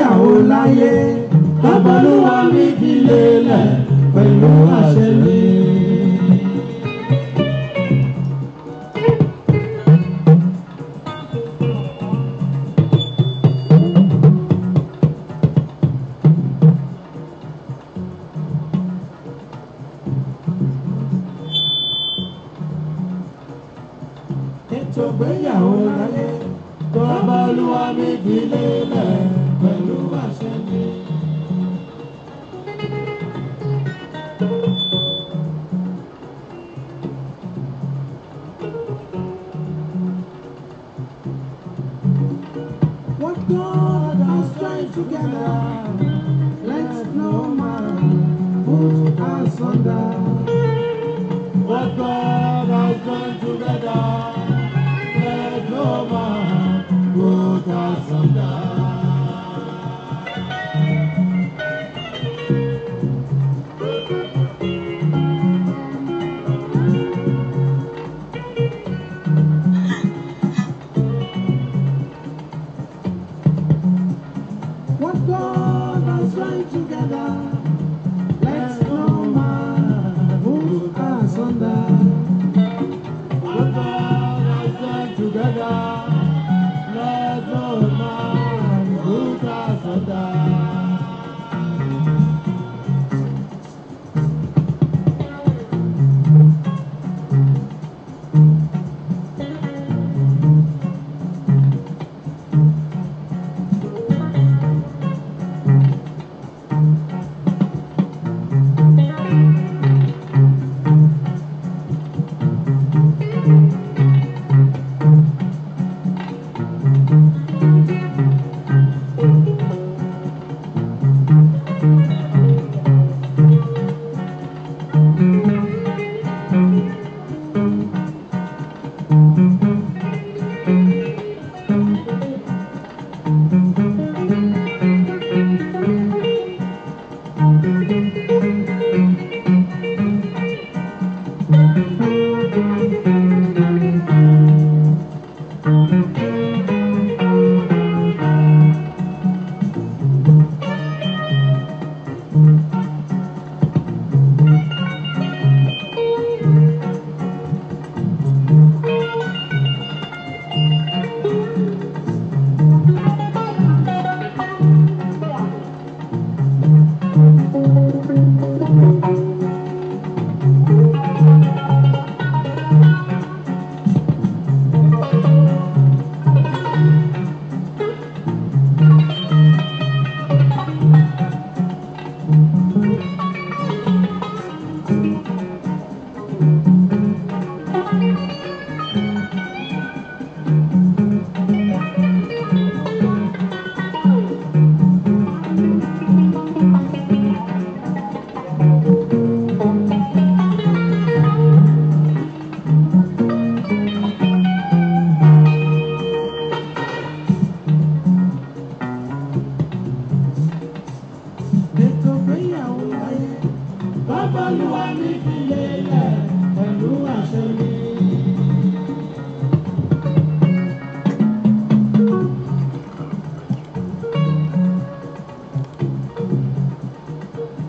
gbéyàwó láyé bábọ́lúwa mi fi lélẹ̀ pẹ̀lú àṣẹ mi. Ètò gbéyàwó láyé bábọ́lúwa mi fi lélẹ̀ pẹ̀lú àṣẹ mi. What God has joined together, let no man put asunder. What God has joined together, let no man put asunder. What God has joined together, let no man put asunder. What God has joined together, let no man put asunder. Bábọ́lúwa mi fi lélẹ̀ pẹ̀lú àṣẹ mi.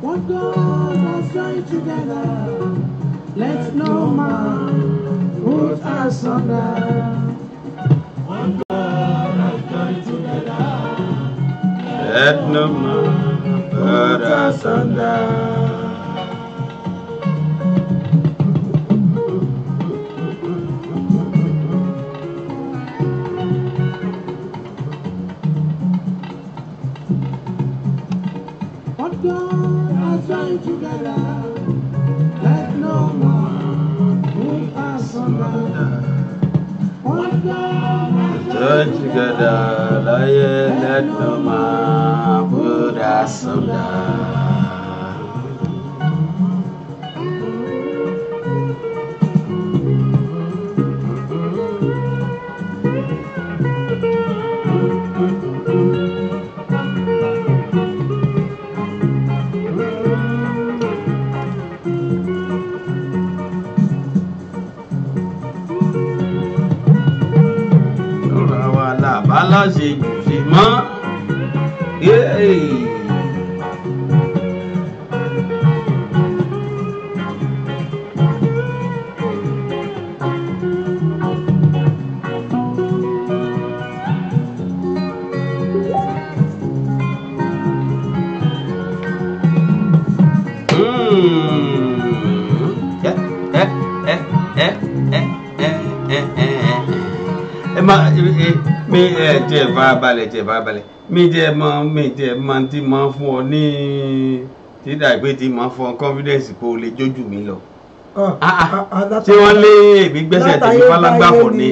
What God has joined together, let no man put asunder. What God has joined together, let no man put asunder. What God has joined together, let no man put asunder. What God has joined together, let no man put asunder. aláṣẹ jù sí mọ́ mi jẹ farabalẹ̀ mi jẹ mọ tí mo fún ọ ní tí dàgbé tí mo fún ọ confidence kó o lè jójú mi lọ. Ṣé wọ́n lé èmi gbẹ́sẹ̀ tèmi falágbàfọ̀ ni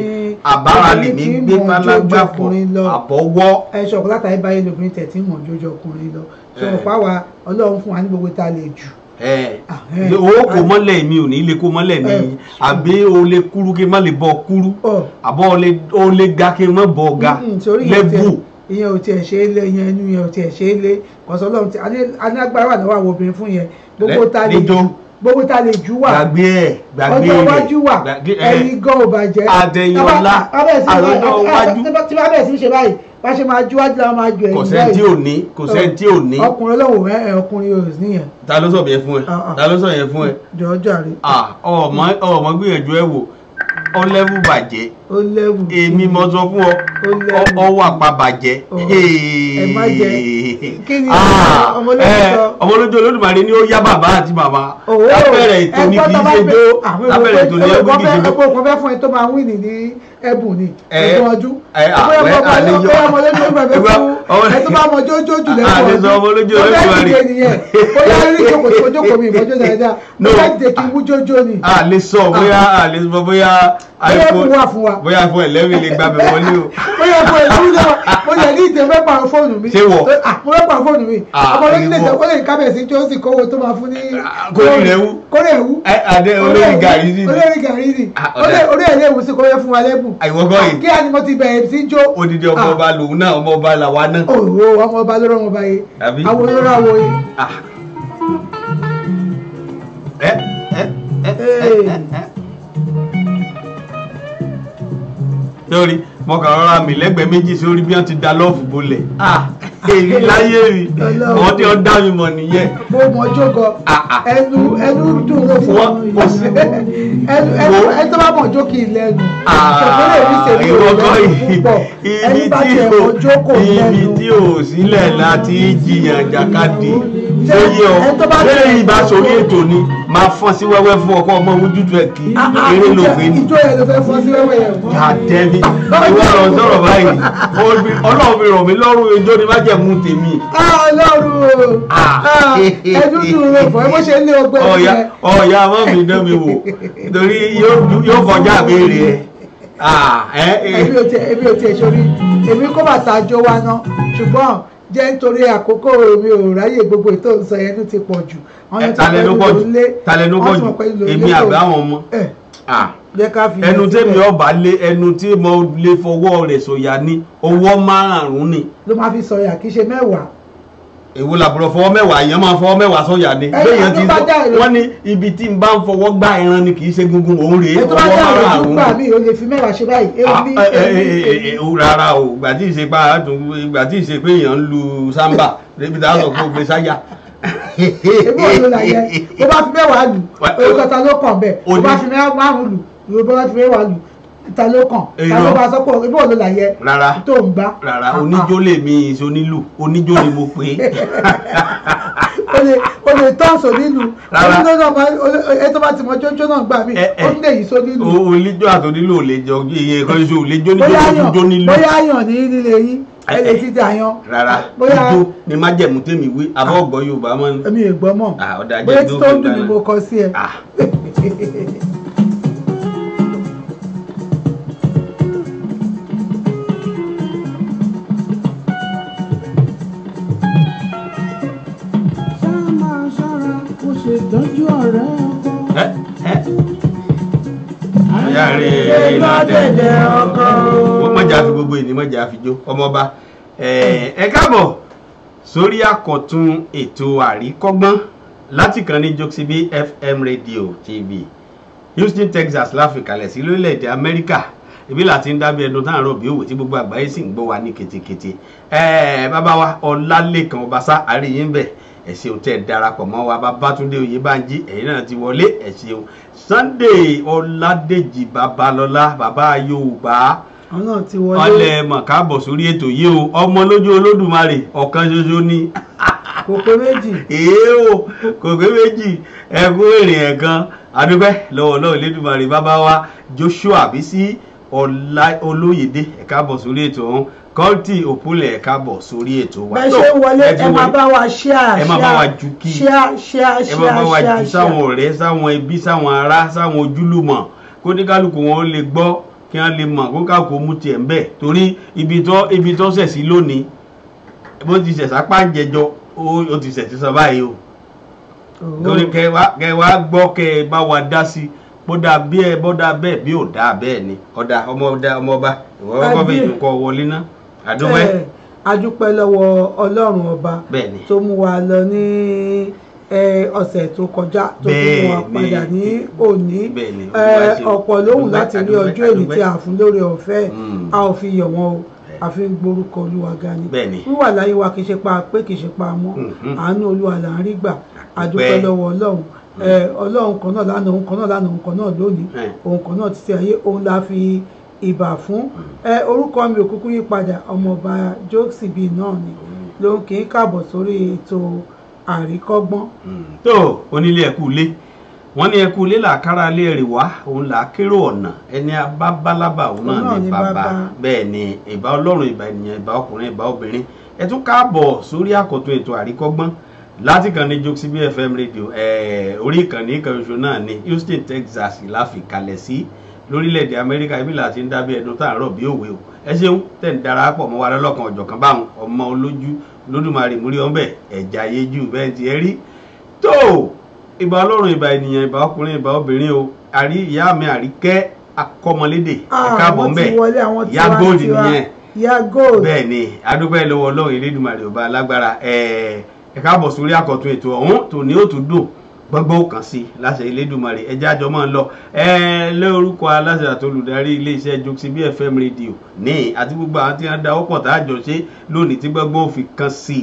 àbára lè mi gbé falágbàfọ̀ àbọ̀wọ́. ẹ ṣọ̀kọ́ látàrí báyìí lóbìnrin tẹ̀ tí mò ń jójó ọkùnrin lọ ṣọ̀rọ̀ pàwọ́ Ọlọ́run fún wa ní gbogbo tá a lè jù. Owó kò mọ́lẹ̀ mi ò ní lè kó mọ́lẹ̀ mi àbí o lè kúrú kí n má lè bọ́ kúrú àbọ̀ o lè ga kí n má bọ́ ga lẹ́bù. ìyẹn ò tiẹ̀ ṣe é lé ìyẹn inú yẹn ò tiẹ̀ ṣe é lé kọ̀sọ́ Ọlọ́run tí a ní agbára wà lọ́wọ́ àwọn obìnrin fún yẹn gbogbo tá a lè jù wà ọjọ́ iwájú wà ẹni gan ò bàjẹ́ àtẹ̀yìnlá àròjọ iwájú tí wọ́n bẹ̀rẹ̀ sí ṣe báyìí wọ́n ṣe máa ju wájú làwọn máa ju ẹ̀yìn báyìí kò sẹ́ni tí ò ní ọkùnrin Ọlọ́run ọkùnrin ò níyẹn. ta ló sọ yẹn fún ẹ jọjọ rẹ. ọmọ gbìyànjú ẹ wò ọ lẹ́wù bàjẹ́ èmi mo sọ fún ọ wà pa bàjẹ́. ẹ má jẹ kí ni ọmọlójú Olódùmarè ni ó yá bàbá àti màmá lábẹ́rẹ̀ ètò ní kì í ṣe jó lábẹ́rẹ̀ ètò ní ẹbí kì í ṣe jó. ẹgbẹ́ òkun fẹ́ fún ẹ tó máa wí ní ẹbùn ni ẹbùn ọdún ọmọlójú Olódùmarè fún ẹ tó bá mọ jójó jù lẹ́kọ̀ọ́ ọmọlójú Olódùmarè bóyá rí jókòó mi ìmọ̀jọ́ dáadáa bóyá jẹ́ kí n mú jójó ni. a lè sọ bóyá bóyá fún ẹlẹ́rìí lè gbàgbé wọlé o. bóyá fún ẹlẹ́rìí náà mo yẹ ní ìtẹ̀ mẹ́pà fóònù mi. ṣé wọ mo mẹ́pà fóònù mi ọmọ lórí lè jẹ́ kó lè kábẹ̀sí tí ó sì kówó tó máa fún ní. kórè ewu adé olórí gàrí ni orí ẹ̀rẹ́ ewu sí kó yẹ fún wa lẹ́bùn. àìwọ́gọ́ yìí kí á ni mo ti bẹ̀rẹ̀ sí jó. odidi ọmọ ọba lòun náà ọmọ ọba làwa náà. ọmọ ọba ló rọ ọmọ ọba yìí àwọn olóró àwọ̀ yìí. lórí mo kàn rọra mi lẹ́gbẹ̀ẹ́ méjì sórí bí wọ́n ti da lọ́ọ̀fù bolẹ̀ èyí láyé rí àwọn tí wọ́n dá mi mọ̀ nìyẹn. mo mọ jókòó ẹnu dùn ló fún ẹnu tó bá mọ jókòó ìlẹ́nu ṣòfòlè rí sèmi ìlẹ́nu púpọ̀ ẹni bá tiẹ̀ mọ jókòó ìlẹ́nu. ibi tí ò sílẹ̀ láti jiyàn jàkadì lóye ọ lẹ́yìn ìbá sórí ètò ni máa fọ́n sí wẹ́wẹ́ fún ọkọ ọmọ ojútùú ẹ̀ kí eré lòfin ni. ìjọ yẹn ló fẹ́ fọ́n sí wẹ́wẹ́ yẹn. àtẹ̀mí ìwọ ọ̀rọ̀ sọ̀rọ̀ báyìí Ọlọ́run fi ràn mí lọ́rùn ijó ni má jẹ́ mú tèmi. Ọlọ́run ẹdún dùn rẹ fọ ẹ bó ṣe ń lé ọgbẹ́ rẹ. ọ̀ya mọ́ mi dán mi wò nítorí yóò kọjá àbẹ̀rẹ̀ ẹ̀. èmi ò tiẹ̀ sórí èmi kó bàtà jó wa ná ṣùgbọ́n jẹ́ nítorí àkókò mi ò ráyè gbogbo ètò ìsọ ẹnu ti pọ̀ jù. talẹ́nu pọ̀ jù èmi àgbà àwọn ọmọ. ẹnu tẹ́mi ọba lé ẹnu tí mo lè fọwọ́ rẹ̀ sọ̀yà ní owó márùn-ún ni. ló máa fi sọ̀yà kì í ṣe mẹ́wàá. èwo làbúrò fọwọ́ mẹ́wàá èèyàn máa fọwọ́ mẹ́wàá sọ̀yà ni. béèyàn ti sọ wọ́n ní ibi tí n bá ń fọwọ́ gbá ẹran ni kì í ṣe gungun òun rèé owó márùn-ún. ètò bá dá ìròyìn gbà mí o lè fi mẹ́wàá ṣe báyìí. rárá o ìgbà tí ì ṣe pé èèyàn ń lu samba débi tá a sọ pé o gbé sáyà. èmi ò lò láyé bó bá fi mẹ́wàá lù orúkọ ta ló kàn bẹ́ẹ̀ bó bá fi márùn-ún lù bó bá fi mẹ́wàá lù ta ló kàn ta ló bá sọ pé ibo ló la yẹ tó ń gbá. rárá oníjó lè mi ìsonílù oníjó ni mo pè é. o lè tọ́sọ̀ nílù ètò bá ti mọ jójó náà gbà mí ó ń lè yí sónílù. oníjó àtònílù ò lè jọ iye ẹ̀kọ́ iṣu ò lè jó níjó nílù. bóyá àyàn ní nílé yín ẹ lè ti dàyàn. rárá ijó ni májẹ̀mú tèmi wí àbọ̀ ọ̀gbọ́n Yorùbá mọ́ ni. èmi ò gbọ́ mọ̀ bóyá tí tó ń dùn ni mo kọ sí ẹ. ṣètọ́jú ọ̀rẹ́ ọkọ. Ayáre ìlàdẹ̀dẹ̀ ọkọ. Wọ́n mọ̀jà fi gbogbo ènìyàn mọ̀jà fi jó ọmọọba. Ẹ káàbọ̀ sórí àkọ́tún ètò àríkọ́gbọ́n láti kàn ní Joxibí FM Radio TV Houston Texas láfíríkàlẹ̀ sí lórílẹ̀‐èdè Amẹ́ríkà ibi láti ń dábí ẹdun táwọn rọ̀bì òwò tí gbogbo àgbáyé sì ń gbọ́ wa ní ketekete bàbá wa Ọlálékan Ọbaṣá àríyìn bẹ̀ ẹ ṣeun tẹ́ darapọ̀ mọ́ wa Babátúndé Oyèbánjí ẹ̀yin náà ti wọlé ẹ ṣeun Sunday Ọládèjì Babalọ́lá bàbá Yorùbá ọlẹ mọ̀ káàbọ̀ sórí ètò yìí o ọmọ lójú Olódùmarè ọ̀kan ṣoṣo ni kò pé méjì o kò pé méjì ẹkún èrè ẹ̀kan adúpẹ́ lọ́wọ́lọ́wọ́ Elédùmarè bàbá wa Joshua Bísí Olóyèdé ẹ káàbọ̀ sórí ètò ọ̀hún Kọ́ńtì Òpólẹ̀ ẹ káàbọ̀ sórí ètò wa. bẹ́ẹ̀ ṣe wọlé ẹ máa bá wa ẹ máa bá wa ju kí ẹ máa bá wa ju sáwọn ọ̀rẹ́ sáwọn ẹbí sáwọn ará sáwọn ojúlùmọ̀ kó ní kálukú wọn lè gbọ́ kí wọ́n lè mọ̀ kó káàkó mú tiẹ̀ ń bẹ̀ torí ibi tó ṣẹ̀ sí lónìí bó ti ṣẹ̀ sápá ń jẹjọ ó ti ṣẹ̀ sí sọ báyìí o torí kẹ wá gbọ́ kẹ bá wa dá sí bọ́dà bẹ́ẹ̀ bí ò dá bẹ́ẹ̀ ni ọmọọba ìwọ́n bí nǹkan wọlé ná adúpẹ́ lọ́wọ́ Ọlọ́run ọba tó mú wa lọ ní ọ̀sẹ̀ tó kọjá tó mú wa padà ní òní ọ̀pọ̀ lóhùn láti rí ọjọ́ èyí tí a fún lórí ọ̀fẹ́ a ò fi yọ̀ wọ́n o a fi ń gborúkọ Olúwa ga ni wíwà láyé wa kì í ṣe pa pé kì í ṣe pa mọ́ àánú Olúwa là ń rí gbà adúpẹ́ lọ́wọ́ Ọlọ́run Ọlọ́run kan náà lánàá òun kan náà lánàá òun kan náà lónìí òun kan náà títí ayé òun la fi ìbà fún orúkọ mi ò kúkú yí padà ọmọọba Jokesibi náà ni ló ń kí n káàbọ̀ sórí ètò àríkọ́gbọ́n. tó onílé ẹkú ilé wọn ní ẹkú ilé làkàrà ilé rè wá òun là á kérò ọ̀nà ẹni abábálábà òun náà ní bàbá bẹ́ẹ̀ ni ìbá Ọlọ́run ìbá ènìyàn ìbá ọkùnrin ìbá obìnrin ẹ tún káàbọ̀ sórí àkọ́tún ètò àríkọ́gbọ́n láti kàn ní Jokesibi FM rédíò orí ìkànnì ìkànnì náà ní Houston Texas láfi kalẹ̀ sí lórílẹ̀‐èdè Amẹ́ríkà ibi láti ń dábí ẹdun tá à ń rọ̀ bí òwe o ẹ ṣeun tẹ̀ ń darapọ̀ mọ́ wa lọ́lọ́kan ọ̀jọ̀kan báwọn ọmọ olójú Olódùmarè múrí ọ̀nbẹ ẹ̀já yéjú bẹ́ẹ̀ ti ẹ rí tó ìbá Ọlọ́run ìbá ènìyàn ìbá ọkùnrin ìbá obìnrin o àrí ìyá mi Àríkẹ́ akọ́mọlédè ẹ̀ka bọ̀ ńbẹ̀ ìyá gold nìyẹn bẹ́ẹ̀ ni adúpẹ́ lọ́wọ́ Ọlọ́run Elédùmarè ọba alágbára ẹ̀ka bọ̀ sórí àkọ́tún ètò ọ̀hún tòní ó tún dùn gbọ́ngbọ́n kan sí láṣẹ Elédùmarè ẹjẹ́ àjọ máa ń lọ lórúkọ aláṣẹ àtolùdarí iléeṣẹ́ Jokesibi FM rédíò ní àti gbogbo àwọn tí wọ́n da ọ̀pọ̀ tá a jọ ṣe lónìí tí gbọ́ngbọ́n fi kan sí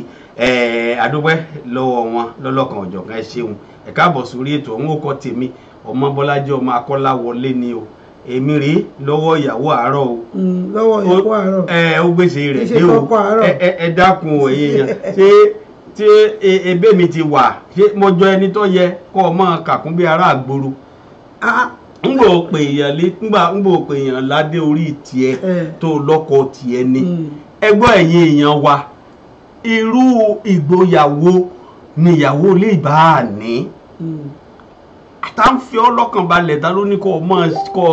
àdúpẹ́ lọ́wọ́ wọn lọ́lọ́kan ọ̀jọ̀kan ẹ ṣeun ẹ káàbọ̀ sórí ètò ọ̀hún ó kọ́ tèmi ọmọ Bọ́lájí ọmọ Akọ́láwọlé ni o èmi rèé lọ́wọ́ ìyàwó àárọ̀ o lọ́wọ́ ìyàwó àárọ̀ ó gbèsè rẹ̀ dé o ẹ dákun èèyàn ṣé tí ebe mi ti wà ṣé mo jọ ẹni tó yẹ kó o mọ kàkún bí ará àgbòrò ngbò pè èèyàn ládé orí tiẹ̀ tó lọ́kọ tiẹ̀ ni ẹgbọ́ ẹ̀yin èèyàn wa irú ìgbóyàwó níyàwó lè bá a ní tá ń fi ọlọ́kàn balẹ̀ ta ló ní kó o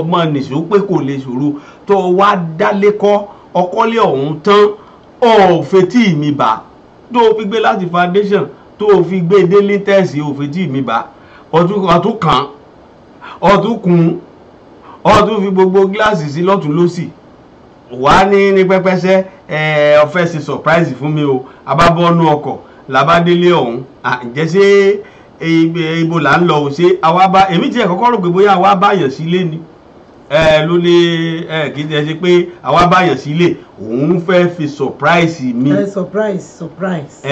mọ nìṣó pé kò lè ṣòro tó wá dálé kọ́ ọkọ́lé ọ̀hún tán ọ̀fẹ́tì mi bá tó fi gbé láti foundation tó fi gbé délé tẹ́ẹ̀sì òfetí mi bá ọtún kan ọtún kun ọtún fi gbogbo gíláàsì sí lọ́tún lọ́sì wà ní pẹ́pẹ́sẹ́ ọ̀fẹ́ ṣe surprise fún mi o abábọ́nú ọkọ̀ làbádélé ọ̀hún ǹjẹ́ ṣé ibo là ń lọ ò ṣe àwa bá èmi tiẹ̀ kọ́kọ́ rò pé bóyá àwa báyàn sílé ni ló ní kì í tẹ́ ṣe pé àwa báyàn sílé òun fẹ́ fi surprise mi surprise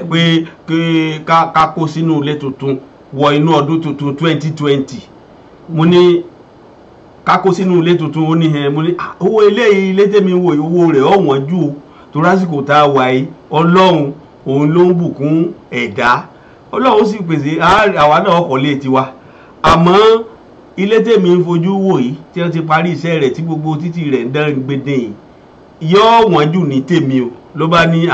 pé ká kó sínú ilé tuntun wọ inú ọdún tuntun 2020 mo ní ká kó sínú ilé tuntun ó ní mo ní owó ilé tèmi wò owó rẹ̀ ọ̀wọ́n jù tó lásìkò tá a wà yìí Ọlọ́run òun ló ń bùkún ẹ̀dá Ọlọ́run sì pèsè àwa náà ọkọ̀ lé tiwa àmọ́ ilé tèmi ń fojú wò yìí tí wọ́n ti parí iṣẹ́ rẹ̀ tí gbogbo títì rẹ̀ ń dán gbédè yìí yọ wọ́n jù ní tèmi o ló bá ní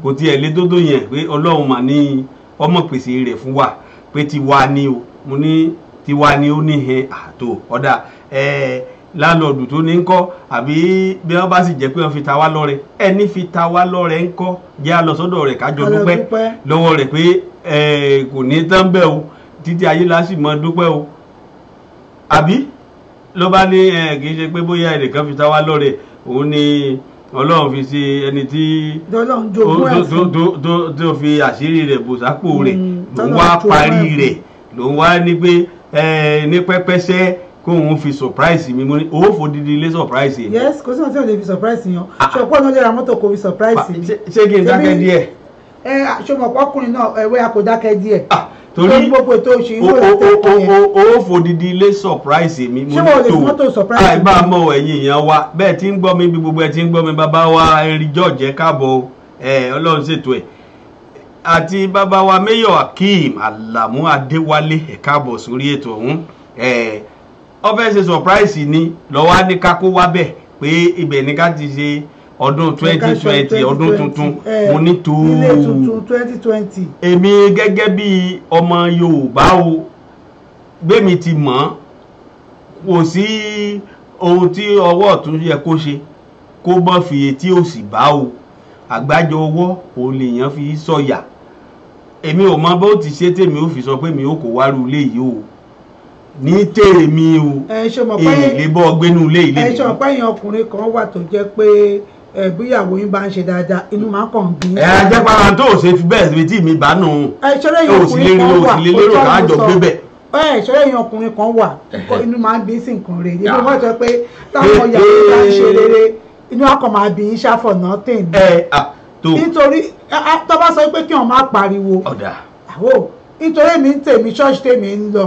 kò tiẹ̀ lé tó yẹn pé Ọlọ́run mà ní ọmọ pèsè rẹ̀ fún wa pé tiwa ni o mo ní tiwa ni ó ní àtò ọ̀dà láńlọ́ọ̀dù tó ní ń kọ́ àbí bí wọ́n bá sì jẹ́ pé wọ́n fi ta wá lọ́rẹ ẹni fi ta wá lọ́rẹ ń kọ́ jẹ́ a lọ sọ́dọ̀ rẹ̀ kájọ dúpẹ́ lọ́wọ́ rẹ̀ pé kò ní tán bẹ́ẹ̀ o títí ayé la sì mọ dúpẹ́ o àbí ló bá ní kì í ṣe pé bóyá ẹnìkan fi ta wá lọ́rẹ òun ni Ọlọ́run fi ṣe ẹni tí tó fi àṣírí rẹ̀ bò sápò rẹ̀ ló ń wá parí rẹ̀ ló ń wá ní pé ní pẹ́pẹ́sẹ́ kó òun fi surprise mi mo ní owó fòdìdí ilé surprise mi. yes kò sí wọn tí ò lè fi surprise yan ṣọpọ náà lè ra mọ́tò kò fi surprise mi. ṣé kí n dákẹ́ díẹ̀. ṣọmọpọ̀ ọkùnrin náà ẹ̀wẹ́ a kò dákẹ́ díẹ̀. torí gbogbo ètò òṣèlú owó fòdìdí ilé surprise mi. ṣé wọn ò lè fi mọ́tò surprise mi. àìbá mọ ẹ̀yin èèyàn wa bẹ́ẹ̀ tí ń gbọ́ mi bí gbogbo ẹ̀ tí ń gbọ́ mi bàbá wa Henry George káàbọ̀ Ọlọ́run ṣètò ẹ̀ àti bàbá wa Mayor Akeem Alamu Adéwálé ẹ káàbọ̀ sórí ètò ọ̀hún ó fẹ́ ṣe surprise ni lọ́wọ́ á ní kákó wá bẹ̀ pé ibẹ̀ ní ká ti ṣe ọdún 2020 ọdún tuntun mo ní tó ilé tuntun 2020. èmi gẹ́gẹ́ bí ọmọ Yorùbá o gbémi ti mọ̀ kò sí ohun tí ọwọ́ ọ̀tún yẹ kó ṣe kó bọ́ fi etí òsì bá o àgbájọ ọwọ́ òun lèèyàn fi sọ̀yà èmi ò mọ bó ti ṣe tèmi ó fi sọ pé mi ò kò wárú ilé yìí o ní tèmi o èlé bọ́ gbénú ilé ilé mi. ẹ̀ṣọ́ ọ̀pá èèyàn ọkùnrin kan wà tó jẹ́ pé bíyàwó yín bá ń ṣe dáadáa inú máa ń kàn bí. jẹ́ pàrọ̀ tó ṣe fi bẹ́ẹ̀ síbi tí mi bá nù. ẹ̀ṣọ́rẹ́ èèyàn ọkùnrin kan wà ẹ̀ṣọ́rẹ́ èèyàn ọkùnrin kan wà inú máa ń bí sí nǹkan rẹ̀ ibi wọ́n sọ pé táwọn ìyàwó bá ń ṣe rere inú akọ̀ máa bí yín ṣáfọ̀ náà tẹ̀ ní. nítorí tó bá sọ pé kí wọ́n má pariwo nítorí èmi ń tèmi ṣọ́ọ̀ṣì tèmi ń lọ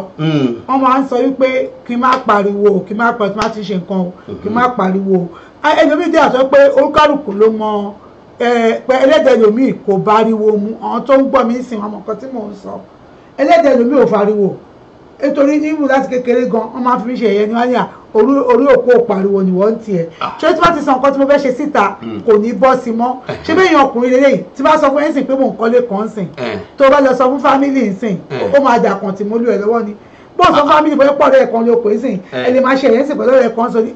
wọ́n máa ń sọ wípé kí n má pariwo kí n má pariwo tí wọ́n ti ṣe nǹkan kí n má pariwo ẹlòmíì dé àtọ́ pé olúkálùkù ló mọ pé ẹlẹ́dẹ̀ lòmíì kò bariwo mu àwọn tó ń gbọ́ mi sìn wọn mọ̀ nǹkan tí mò ń sọ ẹlẹ́dẹ̀ lòmíì ò fariwo nítorí níbù láti kékeré gan wọ́n máa fi mí ṣe ẹ̀yẹ ní wáyà orí òkú pariwo ni wọ́n ń tiẹ̀ ṣé tí wọ́n ti sọ nǹkan tí mo fẹ́ ṣe síta kò ní bọ́ sí mọ́ ṣé bẹ́ẹ̀ yan ọkùnrin lélẹ́yìn tí bá sọ fún ẹ̀sìn pé mò ń kọ́lé kan sìn tó bá lọ sọ fún fámìlì nsìn ó máa dà kàn tí mo lù ẹ̀ lọ́wọ́ ni bó sọ fámìlì bóyá pọ̀ lọ́rẹ̀ kan ló pè é sìn ẹ lè máa ṣe ẹ̀yẹ́ sìn pẹ̀lú ọ̀rẹ́ kan sọ ní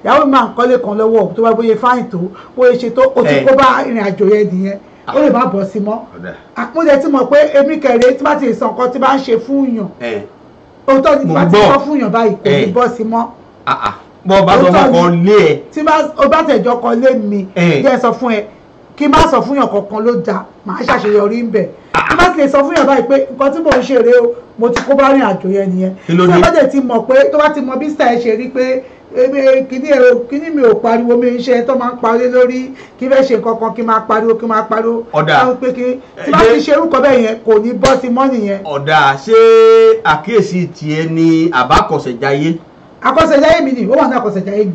ìyàwó mi máa ń kọ́lé kan lọ́wọ́ tó bá bóyá fáìn tó bóyá ṣe tó o ti kó bá ìrìn àjò yẹn nìyẹn ó lè má bọ́ sí mọ́ mo dẹ̀ ti mọ̀ pé èmi kẹ̀rẹ́ tí bá ti sọ nǹkan tí bá ń ṣe fún yàn òótọ́ ni tí bá ti sọ fún yàn báyìí kò ní bọ́ sí mọ́ bọ́ bá sọ fún ọ lé ẹ. tí o bá tẹ̀jọ́ kan lé mi jẹ́ sọ fún ẹ kí n má sọ fún yàn kankan ló dáa màá ṣàṣeyọrí ń bẹ̀. tí bá ti lè sọ fún yàn báyìí pé nǹkan tí mò ń ṣeré o mo ti kó bá rìn àjò yẹn nìyẹn. tí o bá dẹ̀ ti mọ̀ pé tó bá ti mọ bí style ṣe rí pé kíní mi ò pariwo mi ń ṣe tó máa ń parí lórí kí fẹ́ ṣe kankan kí máa pariwo kí máa pariwo. ọ̀dà tí bá ti ṣe irúkọ bẹ́ẹ̀ yẹn kò ní bọ́ sí mọ́ nìyẹn. ọ̀dà ṣé àkíyèsí tiẹ̀ ni àbákọ̀ṣẹ̀jáyé àkọsẹ̀jáyé mi ni ó wà ní àkọsẹ̀jáyé mi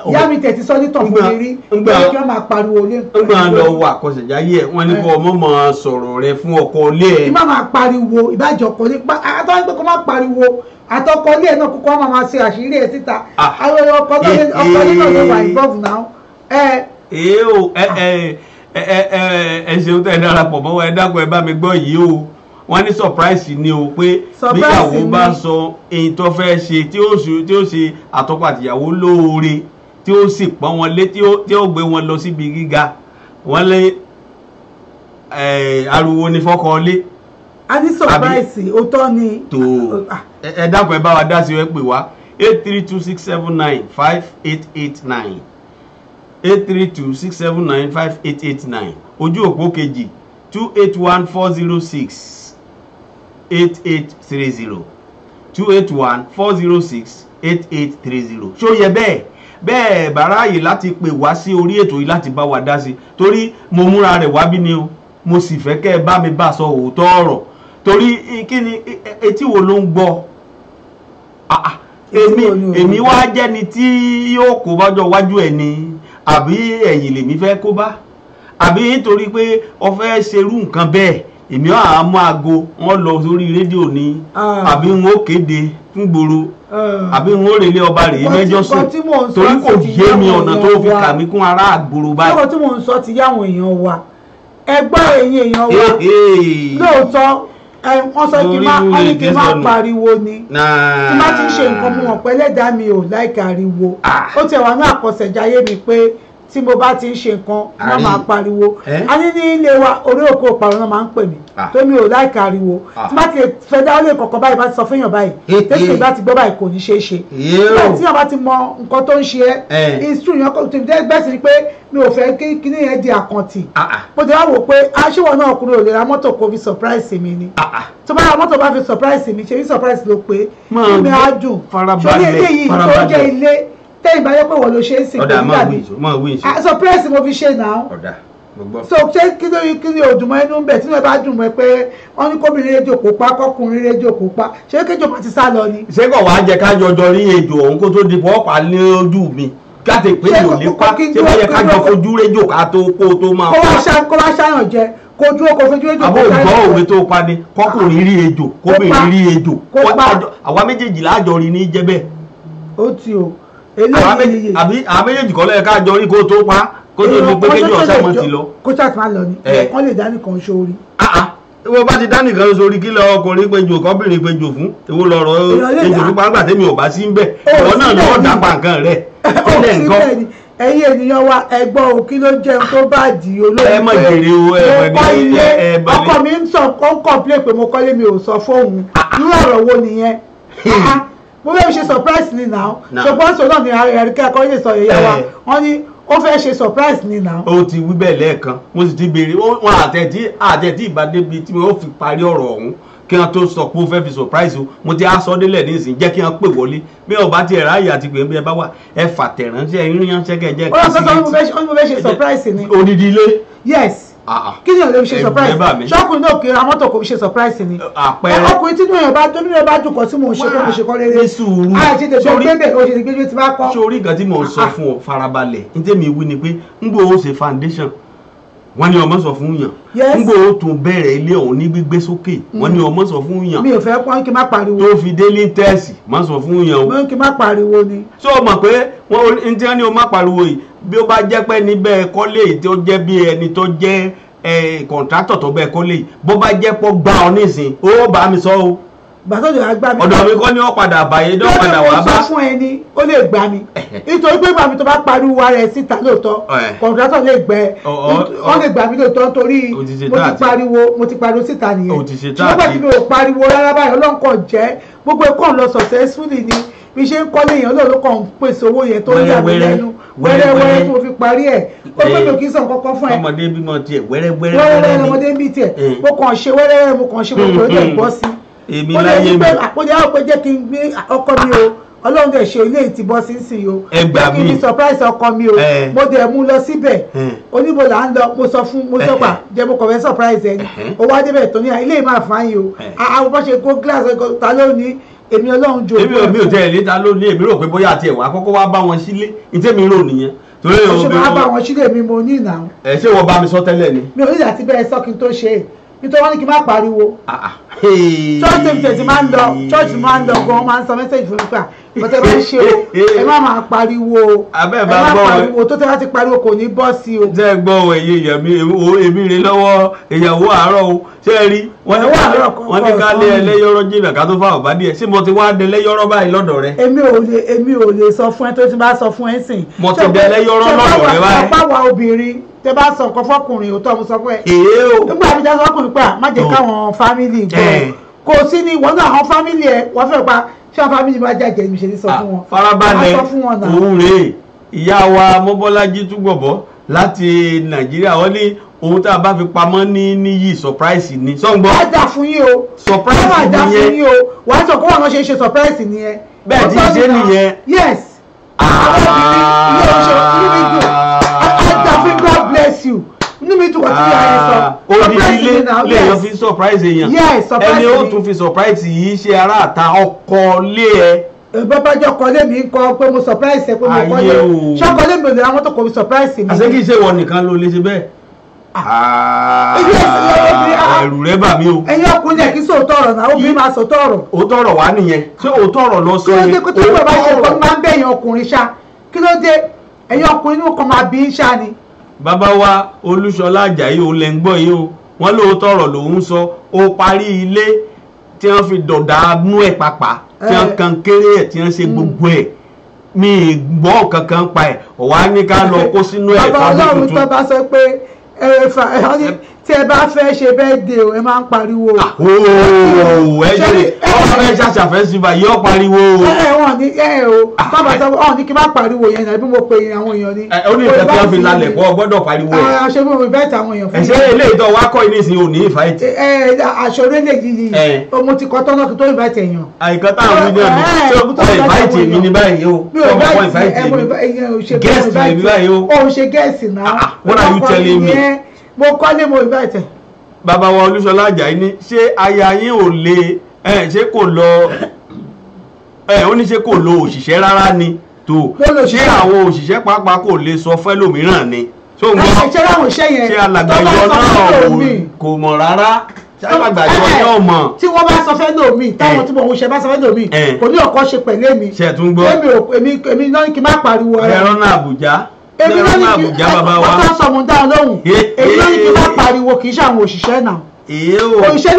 ìyá mi tẹ̀sí sọ nítàn fún mi rí pé kí wọ́n máa pariwo lé. ńgbà lọ wọ àkọsẹ̀jáyé ẹ̀ wọ́n ní kó ọmọ máa sọ̀rọ̀ rẹ fún ọkọ ilé ẹ̀. kí má máa pariwo ìbájọ́ ọkọ ilé àtọ́ pé kó má pariwo àtọkọ ilé ẹ̀ náà kókó wọn máa ṣe àṣírí ẹ̀ síta àwọn ọkọ ilé náà ló wà involve now. ẹ ṣeun tẹ́ ẹ darapọ̀ mọ́ ẹ dákun ẹ bá mi gbọ́ yìí o wọ́n ní surprise ni o pé bíyàwó bá sọ èyí tó fẹ́ ṣe tí ó ṣe àtọkọ àtìyàwó lóore tí ó sì pọ́n wọn lé tí ó gbé wọn lọ síbi gíga wọ́n lé ariwo ní fọ́kọ lé. a ní surprise òótọ́ ni. tó ẹ dákun ẹ bá wa dá sí ẹ pè wá 83267958889 83267958889 ojú òpó kejì 281406 8830 281 406 8830 ṣó yẹ bẹ́ẹ̀ bàráyè láti pè wá sí orí ètò yìí láti bá wa dá sí torí mo múra rẹ̀ wá bí ni o mo sì fẹ́ kẹ́ ẹ bá mi bá sọ òótọ́ ọ̀rọ̀ torí kí ni etí wo ló ń gbọ́ èmi wá jẹ́ni tí yóò kó bájọ́ wájú ẹ̀ ni àbí ẹ̀yìn lèmi fẹ́ kó bá àbí nítorí pé o fẹ́ ṣerú nǹkan bẹ́ẹ̀ èmi á mú aago wọn lọ sórí rédíò ní àbí wọn ó kéde fún gbòòrò àbí wọn ó relé ọba rèé mẹ́jọ sùn torí kò yé mi ọ̀nà tó fi kà mí kún ará àgbòrò báyìí. lọ́kọ̀ tí mò ń sọ ti yáwọn èèyàn wa ẹgbẹ́ ẹ̀yìn èèyàn wa lóòótọ́ wọ́n sọ kí n má pariwo ni tí má ti ń ṣe nǹkan mú wọn pẹ́ lẹ́dàá mi ò láìka ariwo ó ti wà ní àkọsẹ̀jáyé mi pé tí mo bá ti ń ṣe nǹkan wọ́n máa pariwo a ní ní ilé wa orí òkú òparun náà máa ń pè mí tó mi ò láìka ariwo tí bá ti fẹ́ dá lé kọ̀ọ̀kan báyìí bá ti sọ fún èèyàn báyìí tẹ́sí bá ti gbọ́ báyìí kò ní ṣeé ṣe nígbà tí èèyàn bá ti mọ nǹkan tó ń ṣe ẹ́ instru yẹn kò tèmi bẹ́ẹ̀ sì ni pé mi ò fẹ́ kí kíní yẹn di àkàntì mo ti wá wò pé aṣíwọ̀ náà ọkùnrin ò lè ra mọ́tò kó fi surprise mi ni tó bá ra mọ́tò bá fi surprise mi ṣe fi surprise ló pé kí mi á dùn ṣòrí eléyìí tó jẹ́ ilé tẹ́yìn bá yẹ pé wọ́n ló ṣe é sìn ọ̀dà máa wí surprise mo fi ṣe náà so ṣé kí ni òdùnmọ́ inú ń bẹ̀ tí wọ́n bá dùn mọ́ pé wọ́n ní kóbìnrin rédíò kó pa kọkùnrin rédíò kó pa ṣé kéjò máa ti sá lọ ni. ṣé kò wá jẹ ká jọjọ rí ejò ọ̀hún kó tó di pọ́ pa ní ojú mi káte pé mi ò ní pa ṣé wọ́n yẹ ká jọ fojú rédíò ká tó kó tó máa pa. kó wá ṣáyàn jẹ kó dúró kó fojú rédíò kó ṣáyàn jẹ. àbó ìgbọ́ òwe tó pa ni kọkùnrin rí ejò kóbìnrin rí ejò àwa méjèèjì láàjọ rí ní jẹ́ bẹ́ẹ̀. ó ti o àbí àwọn méjèèjì kọ́ lẹ́yìn ká jọ rí kó tó pa kó tó di pé kéjì ọ̀sẹ̀ mọ́ ti lọ. kó ṣáàtì máa lọ ni wọ́n lè dá nìkan sórí. ìwọ bá ti dá nìkan sórí kí lọ ọkùnrin péjò kọ́bìnrin péjò fún ìwọ lọ́rọ̀ ejò pípa nígbà tẹ́mi ò bá sí ń bẹ̀ ìwọ náà lọ́ọ́ dá pa nǹkan rẹ̀ kílẹ̀ nǹkan. ẹ̀yin ènìyàn wa ẹgbọ́n o kí ló jẹun tó bá di olóyè ẹ mọ̀ jèrè o mo kọ́ ilé ọkọ mi ń sọ kọ́ńkọ́ńplé pé mo kọ́lé mi ò sọ fóun irú ọ̀rọ̀ wo nìyẹn mo fẹ́ ṣe surprise ni now ṣùgbọ́n sọ náà ni àríkẹ́ akọ́lé sọ ìyá wa wọ́n ní ó fẹ́ ṣe surprise ni now. ó ti wí bẹ́ẹ̀ lẹ́ẹ̀kan mo sì ti béèrè wọn àtẹ̀tí ìbádébi tí wọ́n fi parí ọ̀rọ̀ ọ̀hún kí wọ́n tó sọ pé ó fẹ́ fi surprise o mo ti aṣọ délẹ̀ nísìnyí jẹ́ kí wọ́n pè wọlé bí ọba ti ẹ̀rọ ayé àti pé bí ẹ bá wà ẹ fàtẹ̀ránṣẹ́ ránṣẹ́ kẹjẹ kí sí i. ó ní mo fẹ́ ṣe surprise ni. odidi ilé. yes kí ni ọ̀lẹ́ fi ṣe surprise ṣọ́kùnrin náà kí ra mọ́tò kò fi ṣe surprise ni ọkùnrin tí inú èèyàn bá dùn kọ́ tí mò ń ṣe kó mo ṣe kọ́ rere àti ìdèjọ́ gbébẹ̀ o ṣe ní gbébẹ̀ tí bá kọ́. sórí nǹkan tí mò ń sọ fún ọ farabalẹ̀ ní tèmi wí ni pé ń gbọ́ ó ṣe foundation wọ́n ní ọmọ sọ fún yàn ń gbọ́ ó tún bẹ̀rẹ̀ ilé ọ̀hún ní gbígbé sókè wọ́n ní ọmọ sọ fún yàn. mi ò fẹ́ pọ́n kí n má pariwo. tó fi délé tẹ́ẹ̀sì má sọ fún yàn o. mo kí n má pariwo ni. ṣé o mọ̀ pé wọ́n ti ní o má pariwo yìí bí ó bá jẹ́ pé níbẹ̀ kọ́lé tó jẹ́ bí ẹni tó jẹ́ kọ̀ǹtrátọ̀ tó bẹ́ẹ̀ kọ́lé yìí bó bá jẹ́ pọ́ gbá ọ nísìn ó bá mi sọ o. gbàtọ́jọ́ àgbà mi. ọ̀dọ̀ mi kọ́ ni ó padà bàyẹ̀ dọ́ padà wá bá. lọ́dọ̀ mo sọ fún ẹni ó lè gbà mí nítorí pé gbà mí tó bá pariwo ara ẹ̀ síta lóòótọ́ kọ̀ǹtrátọ̀ lè gbẹ wọ́n lè gbà mí lóòótọ́ nítorí mo ti pariwo síta nìyẹn ṣùgbọ́n pàtí mi ò pariwo rárá báyìí ọlọ́nkàn jẹ́ gbogbo ẹ̀kọ́ lọ successfully ni bí ṣe ń kọ́lé èèyàn lóòótọ́ kàn ń pèsè owó yẹn tó ń yà mí lẹ́nu wẹ́rẹ́wẹ́rẹ́ tó fi parí ẹ̀ ó pé mi ò kí ń sọ nǹkan kan fún ẹ. ọmọdé bímọ tiẹ̀ wẹ́rẹ́wẹ́rẹ́ ni ọmọdé bí tiẹ̀ mo kàn ṣe wẹ́rẹ́wẹ́rẹ́ mo kàn ṣe gbogbo ẹ̀ bọ́ sí. èmi láyé mi àpòjì àwọn pé jẹ́ kí n gbé ọkọ mi o ọlọ́run dẹ̀ ṣe ilé ìtì bọ́ sí sí o jẹ́ kí n fi surprise ọkọ mi o mo dẹ̀ mú lọ síbẹ̀ oníbo là ń lọ mo sọ pa jẹ́ mo kàn fẹ́ surprise ẹni o wá débẹ̀ tó ní ilé ìmọ̀ àfáàyè o àwọn bá ṣe kó glass ta ló ní èmi ọlọ́run jò. èmi ò tẹ́ ẹ̀ léta lónìí èmi rò pé bóyá àti ẹ̀wà àkọ́kọ́ wá bá wọn sílé ìtẹ́mi rò nìyẹn. ṣé máa bá wọn sílé mi mo ní ìnáwó. ṣé wọ́n bá mi sọ tẹ́lẹ̀ ni. mi ò ní ìdàtí bẹ́ẹ̀ sọ kí n tó ṣe é nítorí wọ́n ní kí n má pariwo. church tèmi máa ń lọ church máa ń lọ gan máa ń sọ message fún mi pé bọ́tẹ́ bá ń ṣe o ẹ má máa pariwo ẹ má pariwo tó tẹ́ bá ti pariwo kò ní bọ́ sí o. jẹ́ gbọ́ ẹ̀yẹ èèyàn mi èmi rè lọ́wọ́ ìyàwó àárọ̀ o ṣé ẹ rí wọ́n ní ká lé ẹlẹ́yọ̀rọ̀ jìnnà ká tó fáwọn bá díẹ̀ ṣé mo ti wá dé lẹ́yọ̀rọ̀ báyìí lọ́dọ̀ rẹ. èmi ò lè sọ fún ẹ tó ti bá sọ fún ẹ sìn. mo ti dé lẹ́yọ̀rọ̀ lọ́dọ̀ rẹ báyìí. àpáwa obìnrin tẹ bá sọ nǹkan fọkùnrin òótọ́ mo sọ fún ẹ. nígbà mi jẹ́ sọkùnrin pé má jẹ́ káwọn fámìlì gbọ́ kò sí ní ìwọ́n náà àwọn fámìlì ẹ wọ́n fẹ́ pa ṣé àwọn fámìlì máa jàjẹ́ mi ṣe ní sọ fún wọn. farabalẹ̀ òun rèé ìyá wa Mọ́bọ́lájí Túgbọ̀bọ́ láti Nàìjíríà wọ́n ní ohun tá a bá fi pamọ́ ní níyì surprise ni. wọ́n á dà fún yín o surprise nìyẹn wọ́n á dà fún yín o wọ́n á sọ kó wọn ṣe ń ṣe surprise nìyẹn. bẹ́ẹ̀ ti ṣe nìyẹn. yes àwọn obìnrin ilé iṣẹ́ inú mi dùn á dà fún God bless you inú mi dùn wọ́n ti yà ẹ sọ. odidi ilé lè yan fi surprise èèyàn. yes surprise ẹni ó tún fi surprise yìí ṣe ará àta ọkọ lé ẹ. bàbájọ kọlé mi ń kọ pé mo surprise ẹ pé mo kọlé ṣọkọlé mi ò lè ra mọ́tò kò fi surprise mi. àṣé kì í ṣe wọ nìkan ló lè ṣe bẹ́ẹ̀. ẹ̀rù rẹ bà mí o. ẹ̀yin ọkùnrin yẹn kì í sòótọ́ ọ̀rọ̀ náà obìnrin máa sòótọ́ ọ̀rọ̀. òótọ́ ọ̀rọ̀ wá nìyẹn ṣé òótọ́ ọ̀rọ̀ lọ sọ yẹn. kí ló dé kó tó bàbá ṣe kọ́ máa ń bẹ̀yìn ọkùnrin ṣá kí ló dé ẹ̀yin ọkùnrin inú kan máa bí í ṣá ni. bàbá wa Olúṣọlá Àjàyí òun lẹ ń gbọ́ yìí o wọ́n lóòótọ́ ọ̀rọ̀ lòun sọ ó parí ilé tí wọ́n fi dọ̀dà nú ẹ̀ pàpà tí wọ́n kan kéré ẹ̀ tí wọ́n ṣe gbogbo ẹ̀ mi gbọ́ kankan pa ẹ̀ ọ̀wá ní ká lọ kó sínú ẹ̀ bàbá Ọlọ́run tó bá sọ pé tí ẹ bá fẹ́ ṣe birthday o ẹ máa ń pariwo. ẹ jẹ́rìí ọmọ ẹ ṣàṣàfẹ́ sí báyìí ọ pariwo. wọ́n ní o bàbá sọ ọ́ ní kí n má pariwo yẹn náà bí mo pe àwọn èèyàn ni. ó ní ìfẹ́ tí wọ́n fi lálẹ́ kọ́ gbọ́dọ̀ pariwo ẹ̀. ṣé mo invite àwọn èèyàn fún mi. ẹ̀ṣẹ́ ilé ìtọ́ wa kọ́ ìnísìn ò ní invite. àṣọrẹ́ lè yìí mo ti kọ́ tọ́nà kí tó invite èèyàn. àìkọ́ táwọn fídíò mi ṣé o invite mi ní báyìí o. mi ò guest mi báyìí o. o ṣe guest náà. What are you telling me? mo kọ́ ní mo invite. Bàbá wa Olúṣọlá Àjàyí ní ṣé aya yín ò lè ṣé kò lọ ó ní ṣé kò lo òṣìṣẹ́ rárá ni tó ṣé àwọn òṣìṣẹ́ pàápàá kò lè sọ fẹ́lòmíràn ni tó ń gbọ́ ṣé alàgbàjọ náà kò mọ̀ rárá ṣé alàgbàjọ náà mọ̀. tí wọ́n bá sọ fẹ́ lómi táwọn tí mo ń ṣe bá sọ fẹ́ lómi kò ní ọkọ ṣe pẹ̀lú èmi èmi náà kí n má pariwo ara ẹ̀rọ náà Àbújá èmi náà ní kí wọ́n sọ mo dá lóhùn èmi náà ní kí n má pariwo kì í ṣe àwọn òṣìṣẹ́ náà òṣìṣẹ́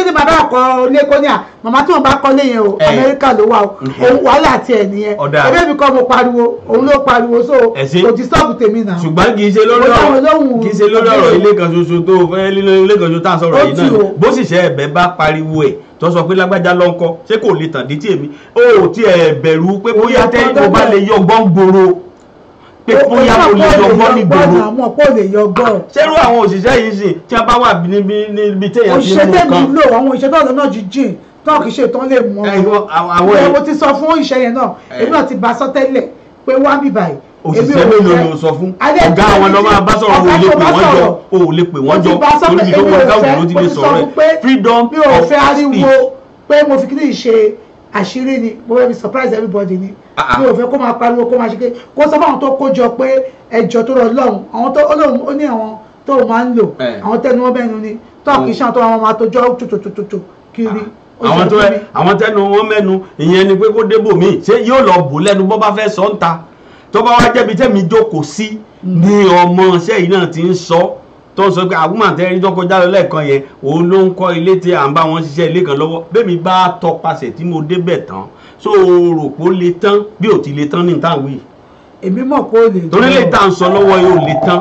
lè máa bá ọkọ̀ lẹ́kọ́ ní à màmá tí wọ́n bá kọ́ léyìn o Amẹ́ríkà ló wà o wàhálà àti ẹ̀ nìyẹn ẹgbẹ́ mi kọ́ mo pariwo òun ló pariwo so kò ti sọ́ọ̀bù tèmi náà. ṣùgbọ́n kì í ṣe lórí ọ̀rọ̀ ilé kan ṣoṣo tó fẹ́ ilé kan ṣoṣo tá à ń sọ̀rọ̀ yìí náà bó sì ṣe ẹ̀bẹ̀ bá pariwo ẹ̀ tó sọ pé lágbájá ló ń kọ́ ṣé kò lè tàn dí tí èmi ó ti ẹ̀ bẹ̀rù pé bóyá tẹ́yìn mo bá lè yọ gbọ́n gbòòrò pé bóyá mo lè yọgbọ́n ní gbòòrò àwọn pò lè yọgbọ́n. ṣerú àwọn òṣìṣẹ́ yìí sì tí a bá wà níbi téèyàn ti mú òṣìṣẹ́ tẹ̀mí lò àwọn òṣìṣẹ́ tó lọ́nà jíjìn tó kì í ṣe tán lè mọ àwọn mo ti sọ fún ìṣẹ́ yẹn náà èmi náà ti bá sọ tẹ́lẹ̀ pé wá bí báyìí. òṣìṣẹ́ mélòó ló sọ fún ọ̀gá àwọn ló máa bá sọ̀rọ̀ o ò lè pè wọ́n jọ torí ìdókòwò ọ̀gá òwúrò ti lè sọ̀rọ̀ ẹ̀ freedom of speech. pé mo fi kí ni ṣe àṣírí ni mo fẹ́ fi surprise everybody ni mi ò fẹ́ kó máa pariwo kó máa ṣe ké kó sọ fún àwọn tó kójọ pé ẹjọ́ tó rọ lọ́hùn àwọn tó Ọlọ́hun ó ní àwọn tó máa ń lò àwọn tẹnu wọn bẹ́ẹ̀ nu ni tó kì í ṣe àwọn tó máa tójọ́ tòtòtòtò kiri. àwọn tẹnu wọn mẹ́nu ìyẹn ni pé kó débò míì ṣé yóò lọ bò lẹ́nu bó bá fẹ́ sọ ń ta tó bá wá jẹ́bi tẹ́mi jókòó sí ni ọmọ iṣẹ́ yìí náà ti ń sọ tó ń sọ pé àgùnmọ̀ àtẹ́rí tó kọjá lọ lẹ́ẹ̀kan yẹn òun ló ń kọ́ ilé tí à ń bá wọn ṣiṣẹ́ ilé kan lọ́wọ́ bẹ́ẹ̀ mi bá tọpasẹ̀ tí mo débẹ̀ tán so rò pé ó le tán bí ò ti le tán ní ìtàn wí. èmi mọ̀ pé ó le tán torí lè tà ń sọ lọ́wọ́ yóò le tán.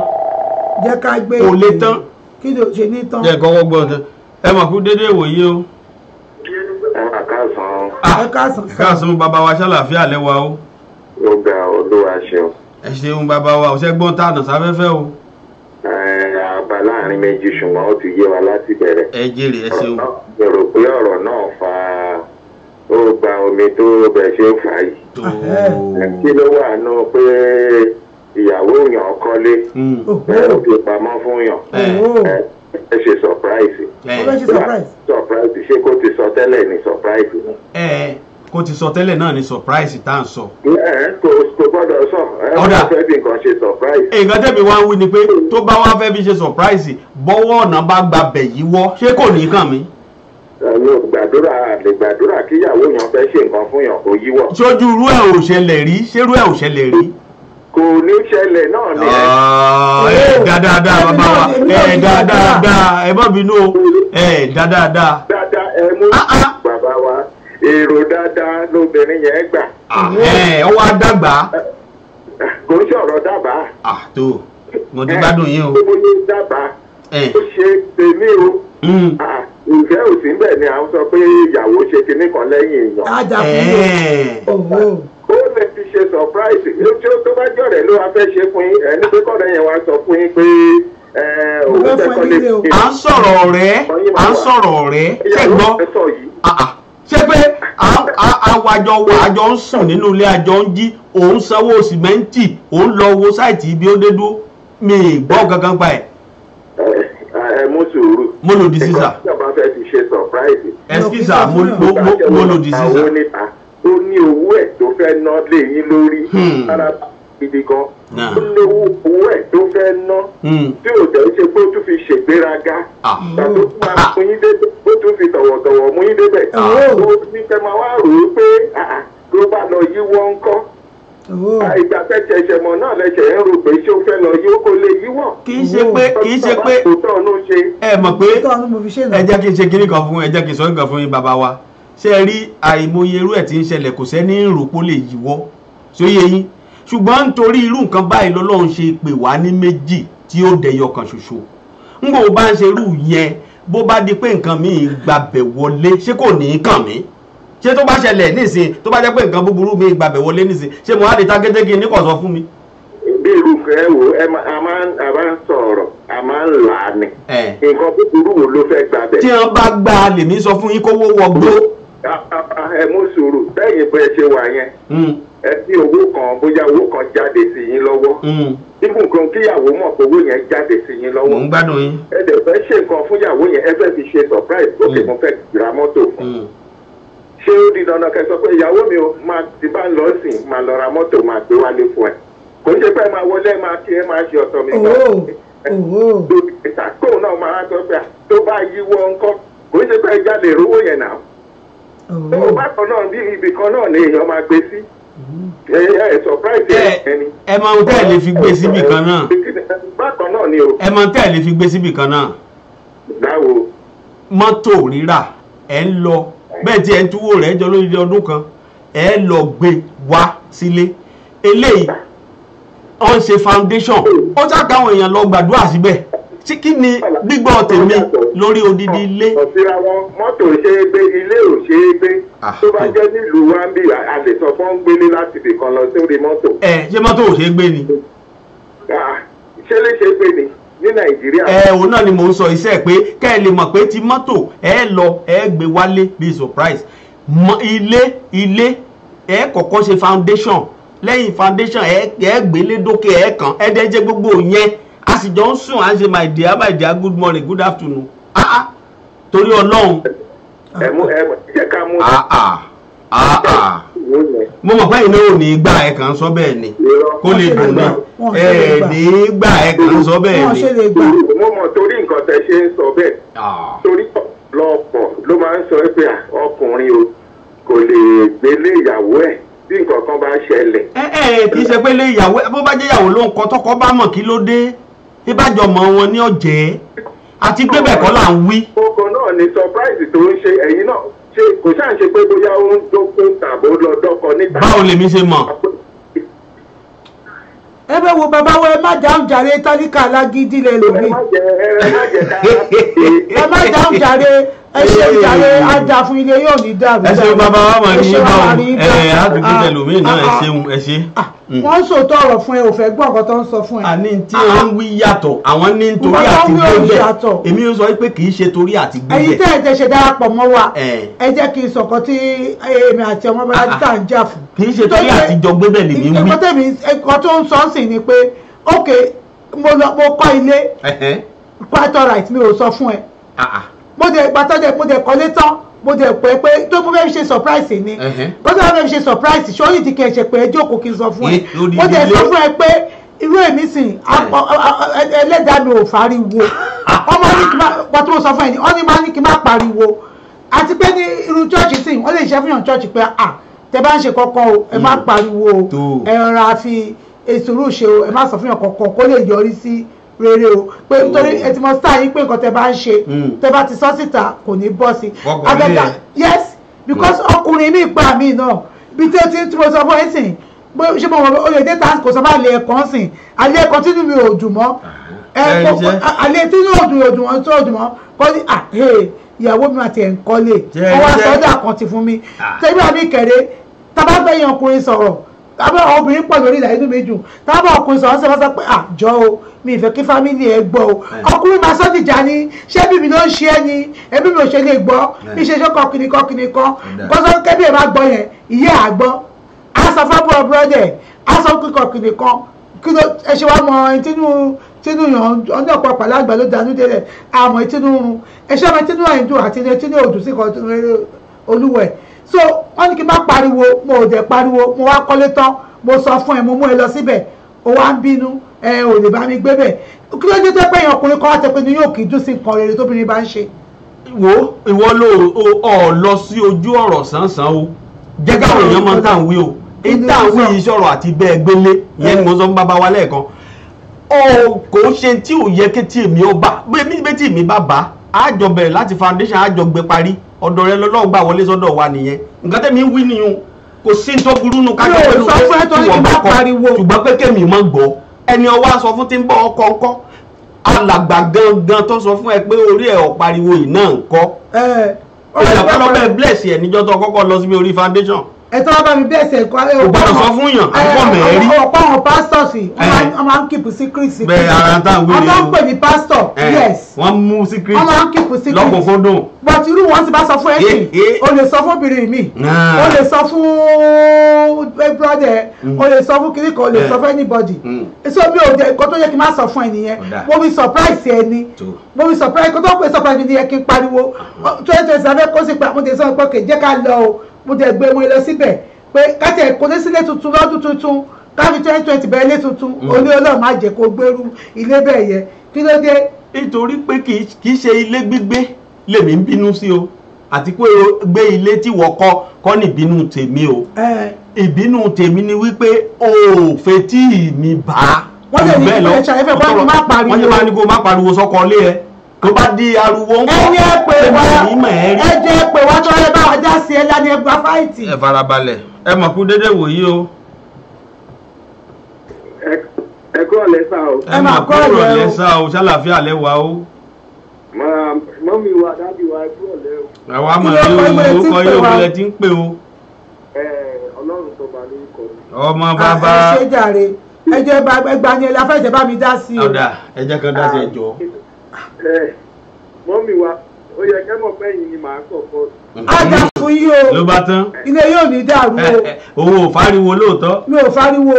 jẹ́ ká gbé kò le tán. kí ló ṣe ní tán. jẹ́ kọ́kọ́ gbọ́ ọ̀tán ẹ mọ̀ kú déédéé wòye o. ẹ káàsán bàbá wa ṣàlàfíà lẹ́wà o. ó ga Olúwa ṣeun. ẹ ṣeun bàbá wa ọ̀sẹ̀ gbọ́n tá àná sáfẹ́fẹ́ o. àbá láàrin méjì ṣùgbọ́n ó ti yé wa láti bẹ̀rẹ̀. ẹ jèrè ẹ ṣeun. mo rò pé ọ̀rọ̀ náà fa ó gba omi tó bẹ̀ ṣe ń fà yìí. kí ló wà nù pé ìyàwó yàn kọ́lé ó fi pamọ́ fún yàn ẹ ṣe surprise. surprise ṣé kó ti sọ tẹ́lẹ̀ ní surprise ni. kó ti sọ tẹ́lẹ̀ náà ni surprise tá à ń sọ. kò gbọ́dọ̀ sọ ọ̀dà fẹ́ bí nǹkan ṣe surprise. nǹkan tẹ̀mí wá ń wí ni pé tó bá wá fẹ́ fi ṣe surprise bọ́wọ́ ọ̀nà bá gba bẹ̀ yí wọ́ ṣé kò ní kàn mí. mi ò gbàdúrà kíyàwó yàn fẹ́ ṣe nǹkan fún yàn kó yíwọ́. sójú irú ẹ̀ ò ṣẹlẹ̀ rí ṣérú ẹ̀ ò ṣẹlẹ̀ rí. kò ní ṣẹlẹ̀ náà ni dáadáa bàbá wa dáadáa ẹ má bínú o dáadáa. dáadáa ẹ mú bàbá wa èrò dáadáa lóbìnrin yẹn gbà. ọ wá dàgbà. kò ń ṣọ̀rọ̀ dábàá. tó mo ti gbádùn yín o. ó ní dábàá ó ṣe tèmi o. ìfẹ́ òsì ń bẹ̀ ni à ń sọ pé ìyàwó ṣe kinní kan lẹ́yìn èèyàn. ó lè fi ṣe surprise tó bá jọ̀rẹ̀ ló wá fẹ́ ṣe fún yín ẹni pé kọ́rẹ́ yẹn wá sọ fún yín pé òun fẹ́ kọ́ lè fi. à ń sọ̀rọ̀ ọ̀rẹ́ ṣe gbọ́ ṣé pé àjọ ń sùn nínú ilé àjọ ń jí òun sanwó sìmẹ́ǹtì òun lọ wo sáìtì ibi ó dé dúró mi gbọ́ gangan pa ẹ̀. ẹ mú sùúrù. mo lòdì sísà. ìjọba fẹ́ fi ṣe surprise. ẹsikísà mo lòdì sísà. ó ní owó ẹ̀ tó fẹ́ ná lé yín lórí. ara gidi gan. ó ní owó ẹ̀ tó fẹ́ ná. tí ò dẹ̀ ṣe pé ó tún fi ṣègbéraga. tàbí ó máa mú yín débẹ̀ ó tún fi tọ̀wọ̀tọ̀wọ̀ mú yín débẹ̀. ó ní kẹ́ máa wá rò ó pé ló bá lọ yíwọ́ ńkọ́. ìgbà tẹ́tẹ̀ ẹ̀ṣẹ̀mọ̀ náà lẹ́sẹ̀ ń rò pé ṣé ó fẹ́ lọ yíwọ́ kó lè yíwọ́. kì í ṣe pé ẹ mọ̀ pé ẹ jẹ́ kí n ṣe kíní kan fún ẹ jẹ́ kí n sọ nǹkan fún yín bàbá wa ṣé ẹ rí àìmọye irú ẹ̀ tí ń ṣẹlẹ̀ kò sẹ́ni ń rò pó lè yíwọ́ sóyè yín ṣùgbọ́n nítorí irú nǹkan báyìí lọ́lọ́run ṣe pè wá ní méjì tí ó dẹyọ kan ṣoṣo ń gbọ́ bá ń ṣe irú yẹn bó bá di pé nǹkan míì gbàbẹ̀ wọlé ṣé kò ní í kàn mí ṣé tó bá ṣẹlẹ̀ nísìn tó bá jẹ́ pé nǹkan búburú míì gbàbẹ̀ wọlé nísìn ṣé mo á di tágétégé ní kò sọ fún mi. bí irú ẹ wo a máa ń sọ̀rọ̀ a máa ń là á ní nǹkan búburú wo ló fẹ́ gbàbẹ̀. tí wọ́n bá gba lèmi sọ fún yín kówó wọgbó. ẹ mú sùúrù bẹ́ẹ̀ bẹ́ẹ̀ ṣe wà yẹn ẹ sí owó kan bóyá owó kan jáde sí yín lọ́wọ́ nígbà nǹkan kíyàwó mọ̀ pé owó yẹn jáde sí yín lọ́wọ́. mò ń gbádùn yín. ẹ dẹ̀ fẹ́ ṣe nǹkan fún ìyàwó yẹn ẹ fẹ́ fi ṣe surprise lókè mo fẹ́ ra mọ́tò fún. ṣé ó di dandan kẹ́ sọ pé ìyàwó mi ò máa ti bá ń lọ sìn máa lọ ra mọ́tò máa gbé wálé fún ẹ. kò ń ṣe pé máa wọlé máa kí ẹ máa ṣe ọ̀tọ̀ mi kan. tóun náà máa sọ pé tó bá yíwọ́ ńkọ́ kò ń ṣe pé ẹja lè rówó yẹn náà. tó o bá kan náà bí ibì kan náà ni èèyàn máa gbé sí. ẹ máa ń tẹ́ lè fi gbé síbì kan náà. bákan náà ni o. ẹ máa ń tẹ́ lè fi gbé síbì kan náà. báwo. mọ́tò rírà ẹ̀ ń lọ bẹ́ẹ̀ tí ẹ̀ ń túwó rẹ̀ jọ lórí ọdún kan ẹ̀ lọ gbé wá sílé eléyìí ó ń ṣe foundation ó ṣàkà àwọn èèyàn lọ gbàdúrà síbẹ̀ tí kí ni gbígbọ́ tèmi lórí odidi ilé. ọ̀síra wọn mọ́tò ṣe é gbé ilé ò ṣe é gbé tó bá jẹ́ nílùú wa ń bí a lè sọ fún gbélé láti ibì kan lọ sórí mọ́tò. ṣé mọ́tò ò ṣe é gbé ni. ṣé lè ṣe é gbé ni ní nàìjíríà. òun náà ni mò ń sọ iṣẹ́ pé kẹ́ ẹ lè mọ̀ pé ti mọ́tò lọ gbé wálé bíi surprise ilé kọ́kọ́ ṣe foundation lẹ́yìn foundation gbélé dókè kàn dẹ́jẹ́ gbogbo yẹn a sì jọ ń sùn à ń ṣe my dear good morning good afternoon torí ọlọ́run. jẹ́ ká mú. mo mọ̀ pé iná ò ní gbà ẹ̀ kàn sọ bẹ́ẹ̀ ni kó lè dùn ní ní gbà ẹ̀ kàn sọ bẹ́ẹ̀ ni. mo mọ̀ torí nǹkan tẹ́ ṣe ń sọ bẹ́ẹ̀ torí lọ́pọ̀ ló máa ń sọ pé ọkùnrin o kò lè gbélé ìyàwó ẹ̀ bí nǹkan kan bá ṣẹlẹ̀. kì í ṣe pé lé ìyàwó bó bá jẹ́ ìyàwó ló ń kọ́ tọ́kọ bá mọ̀ kí ló dé ìbájọ́ mọ́ wọn ní ọ̀jẹ́ àti pé bẹ́ẹ̀ kọ́ là ń wí. ọkọ náà ni surprise tó ń ṣe ẹ̀yin náà ṣe kò ṣáà ṣe pé bóyá ó ń dókun tàbó lọ dọ́kọ níta. báwo lèmi ṣe mọ̀. ẹ bẹ wo bàbá wo ẹ má dáhùn jàre tálíkà alágídí lẹ lómi. ẹ má dáhùn jàre ẹ ṣe jàre ajá fún ilé yóò ní dàrú. ẹ ṣe bàbá wa mọ̀ ní báwo àdúgbò tẹlómi náà ẹ ṣeun ẹ ṣe. wọ́n ń sòótọ́ ọ̀rọ̀ fún ẹ ò fẹ́ gbọ́ nǹkan tó ń sọ fún ẹ. àní tí wọ́n ń wí yàtọ̀ àwọn ní nítorí àti gbébẹ̀ èmi ń sọ pé kì í ṣe torí àti gbébẹ̀. ẹ̀yin tẹ́ ẹ tẹ́ ṣe darapọ̀ mọ́ wa ẹ jẹ́ kí n sọ̀kan tí èmi àti ọmọ bá tá à ń jà fún. kì í ṣe torí àti jọ gbébẹ̀ lèmi ń wí. ẹ̀kọ́ tó ń sọ sí ni pé ok mo kọ́ ilé quite alright mi ò sọ fún ẹ mo dẹ̀ kọ́lé tán mo dẹ̀ pé tó mo fẹ́ ṣe surprise ni bó tó fẹ́ ṣe surprise ṣọ́yìn tí kẹ̀ ṣe pé ẹ jókòó kí n sọ fún ẹ mo dẹ̀ sọ fún ẹ pé irú èmi sìn ẹlẹ́dàá mi ò fariwo ọmọ ní kí n má pọ̀ tó mo sọ fún ẹ ní ọ́n ní má ní kí n má pariwo àti pé ní irú chọ́ọ̀chì sìn wọ́n lè ṣe fún yàn chọ́ọ̀chì pé tẹ bá ń ṣe kọ́kọ́ o ẹ má pariwo o ẹ rọra fi èsùrù ṣe o ẹ má sọ fún yàn kọ̀ọ̀kan kó lè yọrí sí rere o pé nítorí ẹ ti mọ sáà yín pé nǹkan tẹ bá ń ṣe tẹ bá ti sọ síta kò ní bọ́ sí agbẹ́gbẹ́ yes because ọkùnrin mi pa mí náà bí tí mo sọ fún ẹ sìn pé ṣé mo mọ olè dé tàǹkì kò sọ bá lè ẹ̀kan sìn alẹ́ ẹ̀kan tí mi ò dùn mọ́ alẹ́ tí mi ò dùn mọ́ tó dùn mọ́ kọ́ ní ìyàwó mi àti ẹ̀ńkọ́lé ọwọ́ àsọdá kan ti fún mi tẹ́bí àmì kẹ̀rẹ́ tábà gbẹ̀yìn ọkùnrin sọ̀rọ̀ tábà obìnrin pọ̀ lórí ìlà inú mi dùn tábà ọkùnrin sọ̀rọ̀ ṣe lọ́sọ̀ pé àjọ o mi ìfẹ́ kí fámìlì ẹ gbọ́ o ọkùnrin máa sọ́ dìjà ni ṣé bí mi ló ń ṣe é ni ẹbí mi ò ṣe lè gbọ́ bí ṣe ṣe kọkìnìkan kọ́sọ́ kẹ́bí ẹ̀ máa gbọ́ yẹn ìyẹ́ àgbọ́ á sọ fábùrọ̀ búrọ́dẹ̀ á sọ kọkìnìkan kí ló ẹ ṣe wá mọ tínú yàn ọdún ọ̀pọ̀ pàlẹ́ àgbà ló dánú délẹ̀ àmọ́ tínú run ẹṣẹ́ ọmọ tínú àyíndùn àti tínú òdùn sí kan olúwẹ̀ so wọ́n ní kí n má pariwo mo ò dẹ̀ pariwo mo wá kọ́lé tán mo sọ fún ẹ mo mú ẹ lọ síbẹ̀ ó wá ń bínú ẹ ò lè bá mi gbé bẹ̀ kí ló dé tó pé èèyàn ọkùnrin kan wá tẹ pé ní yóò kì í dùn sí nǹkan rere tóbìnrin bá ń ṣe. wo ìwọ lọ sí ojú ọ̀rọ̀ sánsan o jẹ́ káwọn èèyàn máa ń tàn wí o ìtàn wí ìṣòro àti bẹ́ẹ̀ gbélé ìyẹn ni mo sọ fún bàbá wa lẹ́ẹ̀kan kò ṣe tí ò yẹ kí tí èmi ọba bí tí èmi bá bá àjọ bẹ̀rẹ̀ láti foundation àjọ gbé parí ọ̀dọ̀ rẹ lọ́lọ́run gbà wọlé sọ́dọ̀ wa nìyẹn nǹkan tẹ́mi ń wí nìyẹn kò sí tó burú nu ká jọ pẹ̀lú pé tí wọ́n bá kọ ṣùgbọ́n pé kémi mọ́ gbọ́ ẹni ọwọ́ aṣọ fún ti ń bọ́ ọkọ̀ ńkọ́ alàgbà gangan tó sọ fún ẹ pé orí ẹ̀ ò pariwo yìí náà ńkọ́ ìjàpá lọ bẹ́ẹ̀ bless ẹ̀ níjọ́ tó kọ́kọ́ lọ síbi orí foundation. ẹ̀tọ́ wọn bá mi bless ẹ̀ kọ́ ò gbọ́dọ̀ sọ fún yàn àkọ́ mẹ́rí. ọ̀pọ̀ àwọn pastors wọ́n máa ń keep secret. bẹ́ẹ̀ ara tá à ń wí wọ́n máa ń pè ní pastor yes. wọ́n mú secret wọ́n máa ń keep secret lọ́kùnkúndùn. but irú wọn ti bá sọ fún ẹ̀sìn o lè sọ fún obìnrin mi o lè sọ fún brother o lè sọ fún kiri kan o lè sọ fún anybody. so mi ò jẹ nǹkan tó yẹ kí n má sọ fún ẹ nìyẹn mo fi surprise ẹ ni mo fi surprise kó tó pè surprise mi nìyẹn kí n pariwo 2027 kó sì pé mo ti sọ pé kè jẹ́ ká lọ o mo ti gbé mo lọ síbẹ̀ pé káṣẹ̀ kò ní sílé tuntun lọ́dún tuntun káfí 2020 bẹ̀rẹ̀ ilé tuntun olé ọlọ́run má jẹ́ kó gbèrú ilé bẹ́ẹ̀ yẹ kí ló dé. nítorí pé kì í ṣe ilé gbígbé lèmi ń bínú sí o àti pé gbé ilé tí wọ́n kọ́ ní ìbínú tèmi o ìbínú tèmi ni wípé o ò fetí mi bá. wọ́n lè ní ìpínlẹ̀ ṣàyẹ̀fẹ̀ kó má pariwo. wọ́n lè máa ní kó má pariwo sọ́kọ ilé ẹ tó bá di ariwo ń kọ́ ẹ jẹ́ pé wá tó ẹ bá wọn já sí ẹ lánàá ẹ gba fáìtì. ẹ farabalẹ̀ ẹ mọ̀ kú dédé wòyí o. ẹ kúrò lẹ́sà o. ẹ máa kúrò lẹ́sà o ṣàlàfíà lẹ́wà o. mọ́mí wa dábì wa ẹ kúrò lẹ́ o. àwa mọ̀ ní orúkọ yóò wọlé tí ń pè o. ọlọ́run tó bá lórúkọ mi. ọmọ bàbá. ẹ ṣe jàre ẹ jẹ́ ẹgbà ni ẹ láfẹ̀jẹ̀ bá mi dá sí o. ọ̀dà ẹ jẹ́ kan dá sí ẹ jọ. mọ́mí wa ó yẹ kẹ́ mọ̀ pé yìí ni màá kọ̀ọ̀kan. Ajá fún yí o. Ló bá tán. Ilé yóò ní dàrú o. Owó ò fáriwo lóòótọ́. Mi ò fáriwo.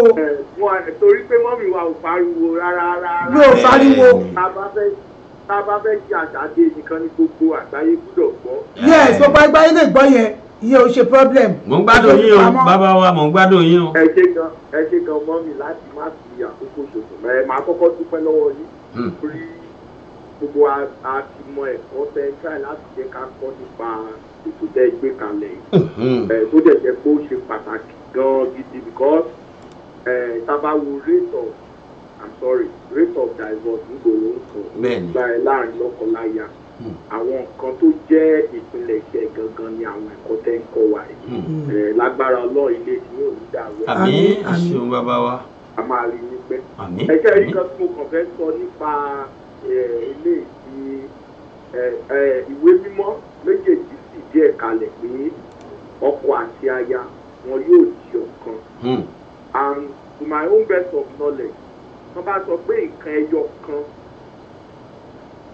Torí pé mọ́mí wa ò fáriwo rárá. Mi ò fáriwo. Tá a bá fẹ́ kí àṣàdé nìkan ní gbogbo àgbáyé gbúdọ̀ gbọ́. Yes, gbogbo àgbáyé lè gbọ́ yẹn. Ìyẹn ò ṣe problem. Mò ń gbádùn yín o, bàbá wa mò ń gbádùn yín o. Ẹ ṣe gan mọ́mí láti má fi àkókò ṣòfò. Màá kọ́kọ́ dúpẹ́ lọ́wọ́ yín. Torí gbogbo a ti mọ ẹ̀kọ́ tẹ́ try láti jẹ́ ká kọ́ nípa ètò tẹ́ gbé kalẹ̀ yìí. Tó dẹ̀ jẹ́ pé ó ṣe pàtàkì gan gidi because tábà wo rate of divorce nígboro ń sọ láàrin lọ́kọláya àwọn nǹkan tó jẹ́ ìpilẹ̀ṣẹ̀ gangan ni àwọn ẹ̀kọ́ tẹ́ ń kọ́ wa yìí. Lágbára Ọlọ́run ilé tí yóò ní dàrú. Àmín àṣeun bàbá wa. A máa rí ní pẹ́. Ẹ̀jẹ̀ rí kan tí mo kàn fẹ́ sọ nípa ilé ìwé mímọ́ méjèèjì sì díẹ̀ kalẹ̀ pé ọkọ àti aya wọn yóò di ọ̀kan. And to my own best of knowledge wọ́n bá sọ pé nǹkan ẹyọ kan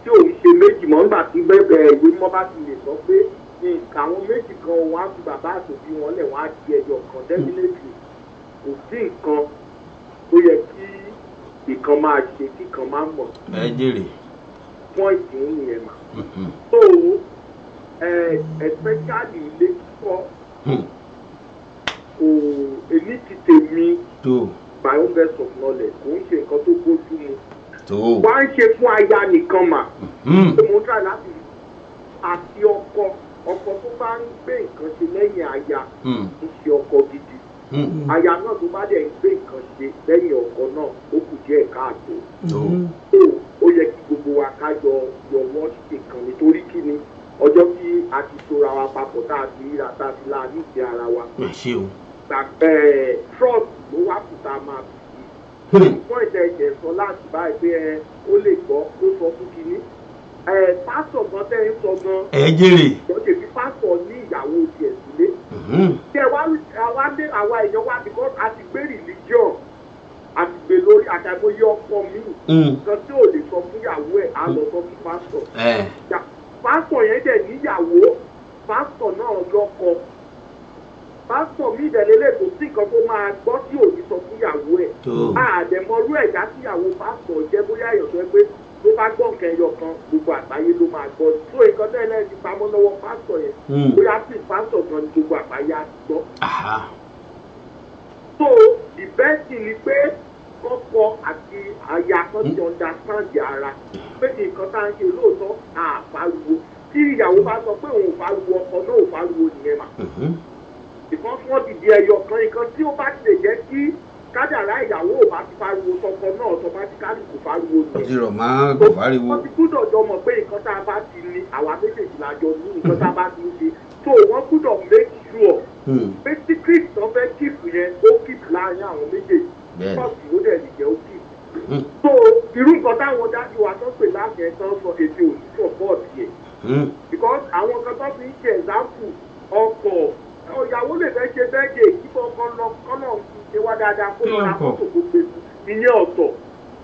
tí òun ṣe méjì mọ́ nígbà tí bẹ́ẹ̀ ìwé mímọ́ bá ti lè sọ pé nǹkan àwọn méjì kan wọn á fi bàbá àtòbí wọn lẹ̀ wọ́n á di ẹyọ kan definitely kò sí nǹkan tó yẹ kí ìkan máa ṣe kí kan máa mọ̀. Ẹ jèrè. Point nìyẹn mà. So especially ilé kíkọ́ kò èmi ti tèmi my own best of knowledge kò ń ṣe nǹkan tó bójú mu. wá ń ṣe fún aya nìkan mà. ṣé mo ń try láti àti ọkọ tó bá ń gbé nǹkan ṣe lẹ́yìn aya ń ṣe ọkọ gidi. Aya náà tó bá dẹ̀ ń gbé nǹkan ṣe lẹ́yìn ọkọ náà ó kù díẹ̀ káàtó. Ó yẹ kí gbogbo wa ká yọ ṣe kan nítorí kí ni ọjọ́ tí a ti ṣora wa papọ̀ tá a ti ríra tá a ti la nídìí ara wa. Gbàgbẹ́ trust ló wá kù tá a máa fi sí. Fún ẹ̀jẹ̀ sọ láti báyìí pé ó lè gbọ́ ló sọ fún kínní. Pásítọ̀ gan tẹ́ ń sọ gan. Ẹ jèrè. Lọ́jọ́ bí pásítọ̀ ní ìyàwó tiẹ̀ sílé. Ṣé àwa èèyàn wá because a ti gbé religion a ti gbé lórí àtàgbóyé ọkọ mi. Nǹkan tí ò lè sọ fún ìyàwó ẹ̀ á lọ sọ fún pásítọ̀. Pásítọ̀ yẹn dẹ̀ níyàwó pásítọ̀ náà lọ́kọ. Pásítọ̀ mi ìdẹ̀lélẹ̀ kò sí nǹkan tó máa gbọ́ tí ò ní sọ fún ìyàwó ẹ̀. Àdẹ̀mọ́rú ẹ̀dá tí ìyàwó pásítọ̀ jẹ́ bóyá èèyàn tó ẹ pé ló bá gbọ́ nǹkan ẹyọ kan gbogbo àgbáyé ló máa gbọ́. Tó nǹkan tẹ́lẹ̀ ti pamọ́ lọ́wọ́ pásítọ̀ yẹn bóyá sí pásítọ̀ gan ni gbogbo àgbáyé á ti gbọ́. So the best thing ni pé kọ́kọ́ àti aya kan ti understand ara pé nǹkan tá à ń ṣe lóòótọ́ àfariwo tí ìyàwó bá sọ pé òun ò fariwo ọkọ náà ò fariwo nìyẹn mà. Ìkan tí wọ́n ti di ẹyọ kan nǹkan tí ó bá ti lè jẹ́ kí kádàrá ìyàwó ò bá ti fariwo sọkọ náà automatically kò fariwo nìyẹn. Ọtí rọ̀ máa kò fariwo. Wọ́n ti gbúdọ̀ jọ mọ̀ pé nǹkan tá a bá ti ní àwa méjèèjì la jọ ní nǹkan tá a bá ti ń ṣe so wọ́n gbúdọ̀ make sure pé secret tó fẹ́ keep yẹn ó keep láàrin àwọn méjèèjì kọ́ọ̀tù ló dẹ̀ nìjẹ́ ó keep. so irú nǹkan táwọn dájú wa tó pè láti ẹ̀ tán sọ èdè òní support yẹn because àwọn kan tó fi ń ṣe example ọkọ̀ ìyàwó lè fẹ́ ṣe bẹ́ẹ̀dẹ̀ kíkọ́ kọ́nà ṣe wá dáadáa kó lọ́ra fọ́tò gbogbo ìyẹn ọ̀tọ̀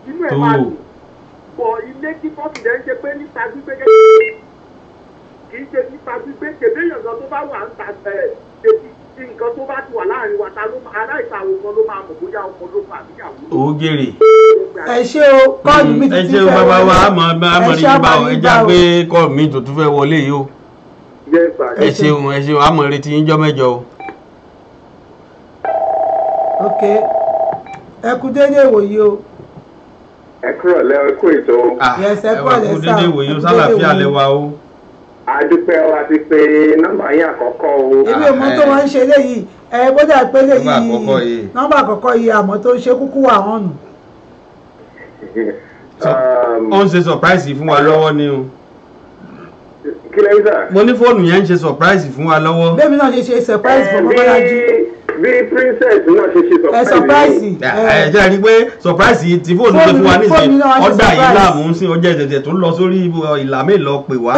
inú ẹ̀ máa dùn bọ̀ ilé kíkọ́ kìdẹ́ ń ṣe pé níta gbígbé kì í ṣe nípa gbígbé ṣèbéyàn kan tó bá wà ń ta ṣe tí nǹkan tó bá ti wà láàrin wa ta ló aláìsàn àwọn kan ló máa mọ̀ bóyá ọkọ ló fà níyàwó. ó gèrè. ẹ ṣé o kọ́ọ̀lù mi ti fẹ́ wọlé. ẹ ṣé o bàbá wa àmọ́ rí bá ọ ẹ já pé kọ́ọ̀lù mi tó tún fẹ́ wọlé yìí o. ẹ ṣeun àmọ́ retí yín jọ́ mẹ́jọ o. ok ẹ kú déédéé ìwòyí o. ẹ kúrò lẹ́ ẹ kú ètò. ẹ kú déédéé ìwòyí o sálàáfíà lẹ́wà o. adúpẹ́ wa ti pe nọ́mbà yín àkọ́kọ́ o. èmi ò mọ tó wọ́n ń ṣe léyìí bóyá pé léyìí nọ́mbà àkọ́kọ́ yìí àmọ́ tó ń ṣe kúkú wà hàn nù. ó ń ṣe surprise fún wa lọ́wọ́ ni o. kí lẹ́yìn sà. mo ní fóònù yẹn ń ṣe surprise fún wa lọ́wọ́. bẹ́ẹ̀ mi náà ṣe surprise fún Mọ́bọ́lájí. bí princess náà ṣe surprise. ẹ jẹ́ rí pé surprise tí fóònù tó fún wa nísìnyí ọ̀dà yìí láàmú sí ọjọ́ ìtẹ̀tẹ̀ tó ń lọ sórí ìlà mi lọ pè wá.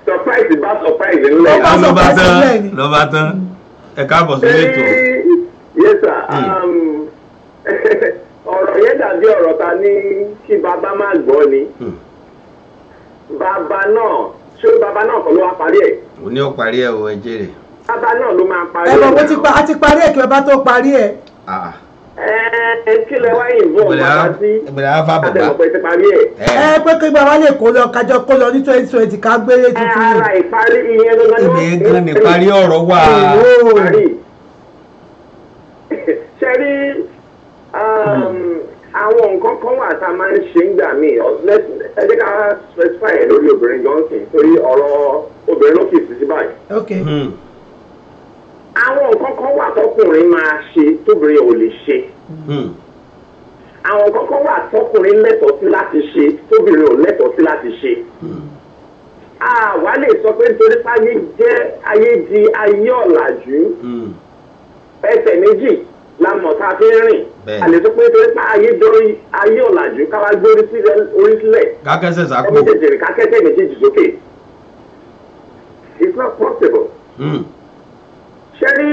surprise bá surprise ńlẹ̀. lọ́ba tán ẹ káàbọ̀ sórí ètò. yes sir ọ̀rọ̀ yẹn dàbí ọ̀rọ̀ ta ní kí bàbá má gbọ́ ni bàbá náà kọ́ ló wá parí ẹ̀. mo ní ó parí ẹ̀ o ẹ jèrè. bàbá náà ló máa parí ẹ̀. ẹ bọ̀ a ti parí ẹ̀ kí bàbá tó parí ẹ̀. kí lẹ wá yìnbọn bàbá sí àtẹnupẹ ti parí ẹ̀. pé kí bàbá lè kó lọ kájọ kó lọ ní 2020 ká gbélé tuntun yìí. ara ìparí ìyẹn lọ́wọ́ ibi gan ni parí ọ̀rọ̀ wà. ṣe rí àwọn nǹkan kan wà tá a máa ń ṣe ń gbà mí ẹ jẹ́ ká specify ẹ̀ lórí obìnrin johnson torí ọ̀rọ̀ obìnrin ló kìí sí báyìí. àwọn nǹkan kan wà tọkùnrin máa ṣe tóbìnrin ò lè ṣe. àwọn nǹkan kan wà tọkùnrin lẹ́tọ̀ọ́ sí láti ṣe tóbìnrin ò lẹ́tọ̀ọ́ sí láti ṣe. àwa lè sọ pé nítorí páyé jẹ́ ayé di ayé ọ̀làjú ẹsẹ̀ méjì la mọ̀ tá a fi ń rìn àlè tó pé torí pé ayé dórí ayé ọ̀làjú káwá gbórí orí sílẹ̀ kákẹ́sẹ̀ sáko ẹni jẹjẹrẹ kákẹ́sẹ̀ méjèèjì sókè it's not possible. ṣé rí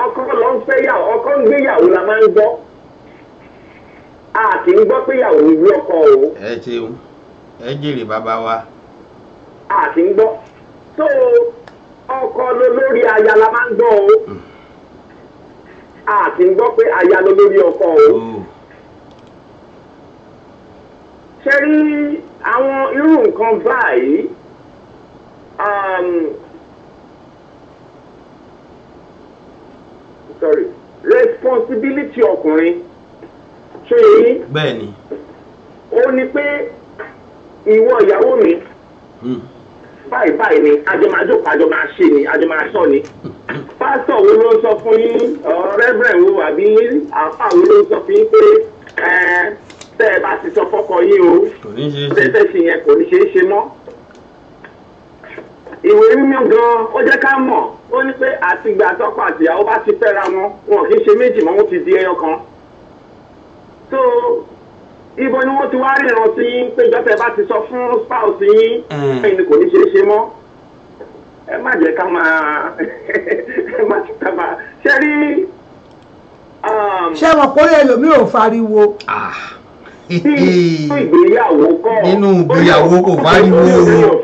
ọkọ lọ ń fẹ́ yàwó ọkọ ń gbéyàwó la máa ń gbọ́ a kì í gbọ́ pé yàwó ń gbé ọkọ o. ẹ ṣeun ẹ jèrè bàbá wa. a kì í gbọ́ so ọkọ lórí aya la máa ń gbọ́ o. a kì í gbọ́ pé aya ló lórí ọkọ o. ṣé rí àwọn irú nǹkan báyìí responsibility ọkùnrin ṣé yìí. bẹ́ẹ̀ni. ó ní pé ìwọ ìyàwó mi báyìí báyìí ni àjọmájòkó àjọ máa ṣe ni àjọ máa sọ ni pásítọ̀ wo ló sọ fún yín rẹ́bẹ̀rẹ̀ wo àbí àfà wo ló sọ fún yín pé tẹ́ ẹ bá ti sọ fọ́kọ yín o tẹ́tẹ́ sí yẹn kò ní ṣeé ṣe mọ́. ìwé mímọ́ gan-an ó jẹ́ ká mọ̀ ó ní pé àtìgbà tọkọ àtìyàwó bá ti fẹ́ra wọn kì í ṣe méjì mọ́ wọn ti di ẹyọ kan. so ibo ni wọ́n ti wá ríran sí yín pé ìjọba bá ti sọ fún spouse yín ẹ̀yin ni kò ní ṣeé ṣe mọ́. ẹ má jẹ́ ká máa ẹ má jẹ́ ká máa ṣe rí. ṣé wọn kórè ẹlòmíì ò fariwo. nínú ìgbéyàwó kọ́ nínú ìgbéyàwó kò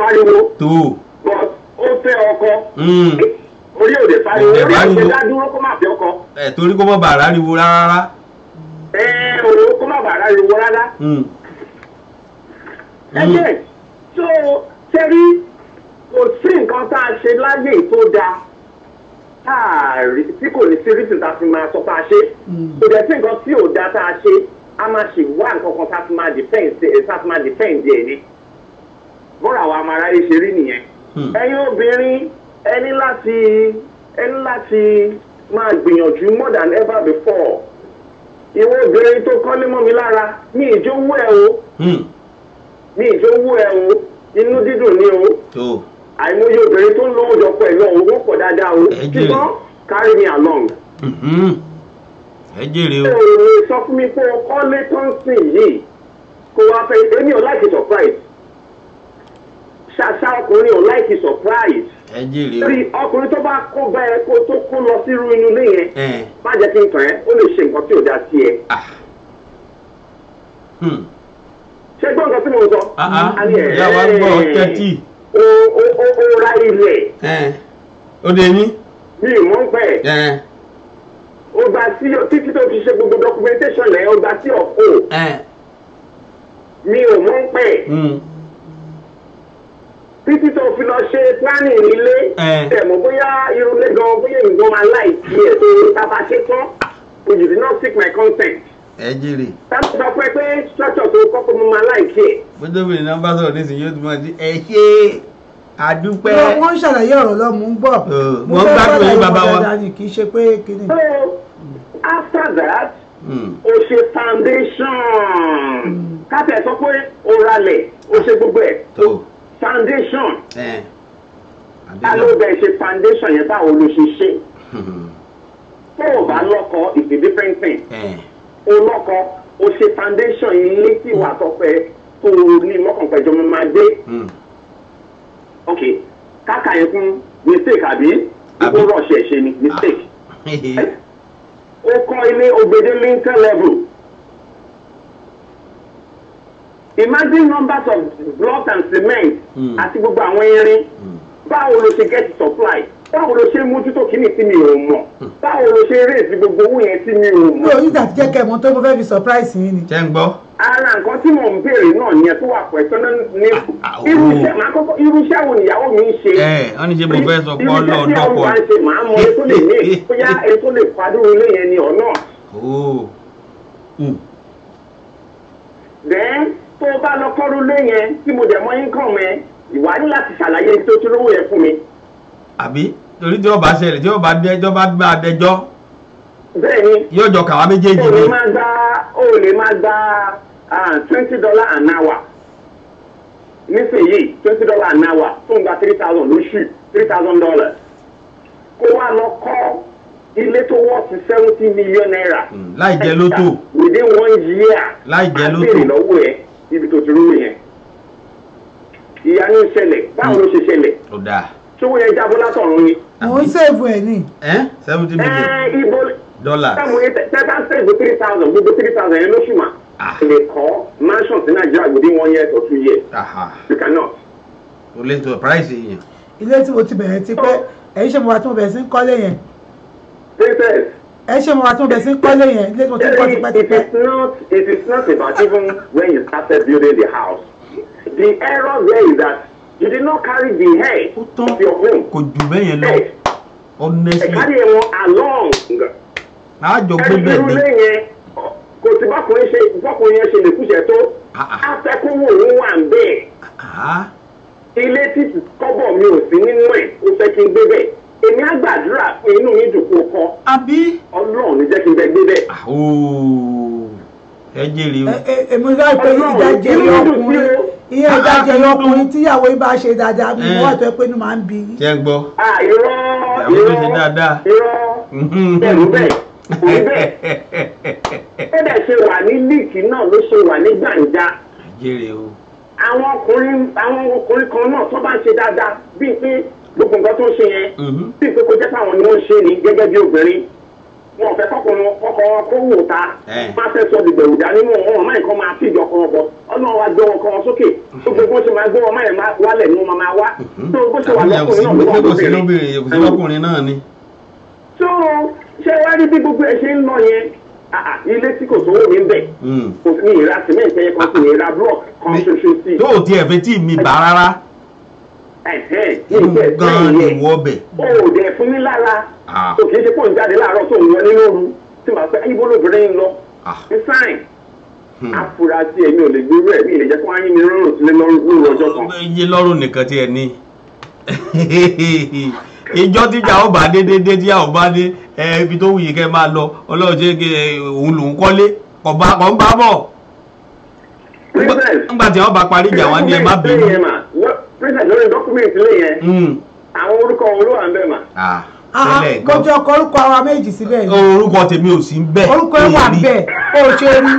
fariwo tó. ó fẹ́ ọkọ orí òde fariwo orí òde dádúró kó má fi ọkọ. torí kó má bàa ráriwo rárá. òun kó má bàa ráriwo rárá. ẹgbẹ́ tó ṣẹ́rí kò sí nǹkan tá a ṣe láyé tó dáa tí kò ní sí rísìn tá a fi máa sọ pé a ṣe kò dẹ̀ sí nǹkan tí ò dáa tá a ṣe a máa ṣe wá nǹkan kan tá a fi máa defend ẹ̀ ni bọ́ra àwọn amáráyé ṣe rí nìyẹn. ẹ̀yin obìnrin ẹni láti máa gbìyànjú more than ever before. ìwọ obìnrin tó kọ́lé mọ́ mi lára ní ìjówó ẹ̀ o inú dídùn ni o àìmọye obìnrin tó ń lówó jọ pẹ̀lú owó pọ̀ dáadáa o ṣùgbọ́n carry me along. ẹ jèrè o. sọ fún mi pé ọkọ́lé tó ń sìn yìí kó wá fẹ́ èmi ò like surprise ṣàṣà ọkùnrin ò like surprise. ẹ jèrè o. torí ọkùnrin tó bá kó bẹ́ẹ̀ kó tó kó lọ sí irú inú ilé yẹn má jẹ́ kí n tàn ẹ́ ó lè ṣe nǹkan tí ò dá sí ẹ. ṣé gbọ́ nǹkan tí mo sọ. ìyá wa gbọ́ tẹ́tí. ó ra ilẹ̀. ó dé ní. mi ì mọ̀ pẹ́. ó gba sí títí tó fi ṣe gbogbo documentation ẹ̀ ó gba sí ọ̀pọ̀. mi ò mọ̀ pẹ́. títí tó fi lọ ṣe planning ilé. tẹ̀mọ̀ bóyá irun lé gan bóyá ìgbọ́n máa láì sí ẹ̀ tó tábà ṣe tán. you did not seek my consent. ẹ jèrè. tábà sọ pé structure tó kọ́kọ́ mo máa láì kí ẹ̀. bójú mi náà bá sọ̀rọ̀ nísìnyí yóò tún máa di ẹ ṣe àdúpẹ́. wọ́n ń ṣàlàyé ọ̀rọ̀ lọ mú ń bọ̀. mo fẹ́ gbádùn yín bàbá wa. kì í ṣe pé kíni. so after that o ṣe foundation káfẹ́ sọ pé o ralẹ̀ o ṣe gbogbo ẹ̀ foundation ta ló bẹ̀ ṣe foundation yẹn báwo ló ṣe ṣe tó o bá lọ́kọ it's a different thing o lọ́kọ o ṣe foundation yìí létí ìwà tọpẹ tó o ní mọ́kànpẹ̀jọ mo máa dé ok káka yẹn fún mistake àbí ìkó rọ̀ṣẹ̀ ṣe ni mistake ó kọ́ ilé ògbédé lincoln level imagine numbers of blocks and cement àti gbogbo àwọn irin báwo ló ṣe get supply báwo ló ṣe mójútó kíní tí mi ò mọ̀ báwo ló ṣe raise gbogbo owó yẹn tí mi ò mọ̀. mi ò ní ìdàtí jẹ́ kẹ́ mọ̀ tó mo fẹ́ fi surprise yín ni. ṣé ń gbọ́. ara nǹkan tí mò ń béèrè náà ni ẹ tó wà pẹ̀sán ní irúṣẹ́ wo nìyàwó mi ń ṣe. wọ́n ní ṣe mo fẹ́ sọ pé ọlọ́ọ̀dọ́ irúṣẹ́ tí ọmọ wa ń ṣe màá mọ ètò lè ní bóyá ètò lè padúró ilé yẹn ni ọ̀nà. then tó o bá lọ kọ́rú lé yẹn tí mo dẹ̀ mọ́ income ẹ ìwà ní láti ṣàlàyé tó tó lówó yẹn fún mi. àbí torí tí ó bá ṣẹlẹ̀ tí ó bá dẹjọ́ bá gbá dẹjọ́. bẹ́ẹ̀ni yóò jọ kàwá méjèèjì ni. o lè máa gba $20 an hour nísìnyí $20 an hour tó ń gba $3,000 lóṣù $3,000 kó wá lọ kọ́ ilé tó wọ́ sí $70 million. láì jẹ́ lótò. within 1 year. láì jẹ́ lótò. àbẹ̀rẹ̀ lọ́wọ́ ẹ̀ ibi tó ti rú yẹn. ìyanu ṣẹlẹ̀ báwo ló ṣe ṣẹlẹ̀. ó dáa. ṣówó yẹn jábọ́ látọ̀run ni. mo ń sèvù ẹ̀ ní. $70 million. ibo tẹ́ bá sèvù 3,000 gbogbo 3,000 yẹn lóṣù mà. lè kọ́ mansion sí Nàìjíríà within 1 year or 2 years. you cannot. o lè tó price yẹn. ilé tí mo ti bẹ̀rẹ̀ ti pẹ́ ẹ̀yin ṣe mo wà tí mo bẹ̀rẹ̀ sí ń kọ́lé yẹn. ẹ ṣe mo wà tí mo bẹ̀rẹ̀ sí ń kọ́lé yẹn ilé tí mo ti kọ́ tipẹ́tipẹ́. It is not about even when you started building the house. The error there is that you did not carry the head of your home. kò jù bẹ́ẹ̀ yẹn lọ honestly. ẹ carry wọn along. àjọ gbé bẹ́ẹ̀ ni. ẹni tí yẹn kò sí bákùnrin yẹn ṣe lè kúṣẹ̀ tó. afẹ́kúnwó òun wà ń bẹ́ẹ̀. ilé tí kọ́bọ̀ mi ò sí nínú ẹ̀ ó fẹ́ kí n gbé bẹ́ẹ̀. èmi á gbàdúrà pé inú mi dùn kó kọ́. àbí. Ọlọ́run ní jẹ́ kí n bẹ gbé bẹ́ẹ̀. ẹ jèrè o. èmi rà pé ìdájẹ́ ọkùnrin ìyẹn ìdájẹ́ ọkùnrin tíyàwó yìí bá ṣe dáadáa bí wọ́n tó ẹ pé inú máa ń bí. ṣé ń gbọ́. irọ́ ìyàwó tó ṣe dáadáa. ẹ̀rù bẹ́ẹ̀ òun bẹ́ẹ̀. ó dẹ̀ ṣe wà ní líìkì náà ló ṣe wà ní gbàǹjà. jèrè o. àwọn ọkùnrin kan náà tó bá ṣe dáadáa bíi pé gbogbo nǹkan tó ń ṣe yẹn bíi pé kò jẹ́ pé àwọn ni wọ́n ṣe ni gẹ́gẹ́ bí obìnrin wọn fẹ́ kọ́kọ́ kó wò ta máa fẹ́ sọ dìgbẹ̀rù dání mọ́ wọn máa nǹkan máa fìdí ọkọ wọn bọ̀ ọlọ́run wa gbé wọn kọ́ wọn sókè tó gbogbo ṣe máa gbé wọn máa yẹn wálẹ̀ ni wọn máa wá tó bó ṣe wà lọ́kùnrin náà ló wà lóbìnrin. kò sí lọ́kùnrin náà ni. tó ṣé wá rí bí gbogbo ẹ ṣe ń lọ yẹn ilé tí kò sówó mi ń bẹ̀ kò sí ní ìra cement ẹ̀yẹ kan sí ní ìra block kan ṣoṣo sí. tó o tiẹ̀ fẹ́ tí mi bá rárá. gan ni wọ́ bẹ̀. o ò dẹ̀ fún mi lára tó kì í ṣe kó ń jáde láàárọ̀ tó ń wọlé lóru tí màá fẹ́ ibo lóbìnrin ń lọ ní sáìn afurasí ẹ̀mí ò lè gbérú ẹ̀ ní ilé jẹ́ kó wáyé mi rọrùn sílé lóru ọjọ́ kan. iye lọ́rùn nìkan tí ẹ ní ìjọ tíjà ó bá dé dédé tí a ò bá dé ibi tó wù yìí kẹ́ máa lọ ọlọ́run ṣe òun lòún kọ́lé kọ̀ ń bá bọ̀ nígbà tí wọ́n bá parí ìjà wọn ni ẹ má bínú. princess lórí dọ́kúmẹ̀ntì lè yẹn àwọn orúkọ wọn ló wà ń bẹ̀ mà. kọjọ ọkọ orúkọ àwa méjì síbẹ̀ ni. orúkọ tèmi ò sí ń bẹ̀. orúkọ ẹ wà ń bẹ̀ ó ṣe rí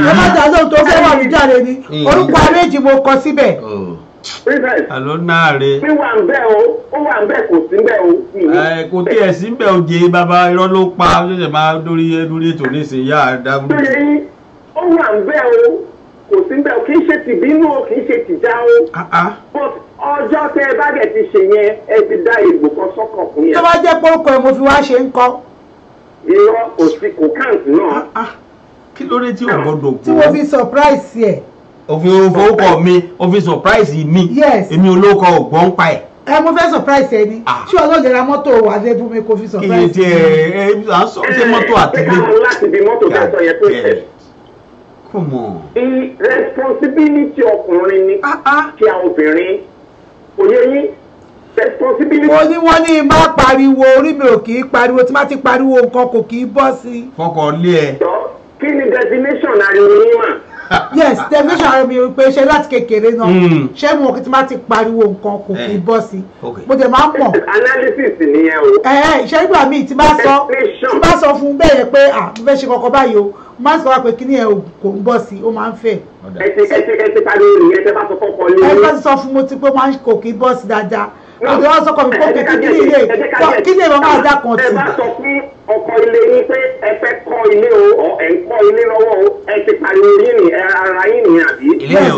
ẹ má jà lóhun tó fẹ́ wà mí jáde ni orúkọ méjì mo kọ síbẹ̀. princess àlọ́ náà rè. mi wà ń bẹ̀ o ó wà ń bẹ̀ kò sí ń bẹ̀ o. kò tí ẹ̀ sí ń bẹ̀ òjè bàbá irọ́ ló pa ó ṣẹ̀ṣẹ̀ máa lórí ètò nísìnyí yá dábúrú. ó wà ń bẹ̀ o kò sí ń bẹ̀ o kì í ṣe tìbínú o kì í ṣe tìjà o. but ọjọ́ tẹ ẹ bá dẹ̀ ti ṣe yẹn ẹ ti dá ìgbò kan sọ́kàn fún yẹn. tó bá jẹ́ pórúkọ ẹ̀ mo fi wá ṣe ń kọ́. irọ́ kò sí kò káǹtì náà. kí ló dé tí ò gbọdọ̀ gbọ́. tí mo fi surprise ẹ̀. òfin orúkọ mi òfin surprise mi. yes èmi olóko ògbọ́n pa ẹ̀. mo fẹ́ surprise ẹ ni ṣé ọlọ́ọ̀dẹ ra mọ́tò wà lẹ́bù mi kò fi surprise. kí ni tí à ń sọ ṣé mọ́tò àtìlẹ́. ẹ káwọn láti bí mọ́tò tẹ́ sọ yẹn tó ṣẹ̀. come on. responsibility ọkùnrin ni kí a obìnrin kò yẹ yín responsibility. mo ní wọ́n ní má pariwo orí mi ò kì í pariwo tí má ti pariwo nǹkan kò kì í bọ́ sí. fọkàn lé ẹ. kí ni definition ariwo yín mà. yes definition ariwo mi ò pé ṣe láti kékeré náà ṣé mo kì í tí má ti pariwo nǹkan kò kì í bọ́ sí. mo dẹ̀ máa ń mọ̀. analysis nìyẹn o. ṣé nígbà míì tí bá sọ fún bẹ́ẹ̀ yẹn pé mo fẹ́ ṣe kọ́kọ́ báyìí o máa ń sọ wá pé kí ni ẹ kò ń bọ̀ sí ó máa ń fẹ́. ẹ ti pariwo nìyẹn tẹ bá sọ fọ́kọ lé. ẹ bá ti sọ fún mo ti pé máa ń kò kì í bọ́ sí dáadáa òde wọn sọ kọ mi pé kí ni ìwọ máa dá kan tì. ẹ bá sọ fún ọkọ ilé yín pé ẹ fẹ́ kọ́ ilé o ẹ ń kọ́ ilé lọ́wọ́ o ẹ ti pariwo yín ni ara yín ni àbí. ilé yẹn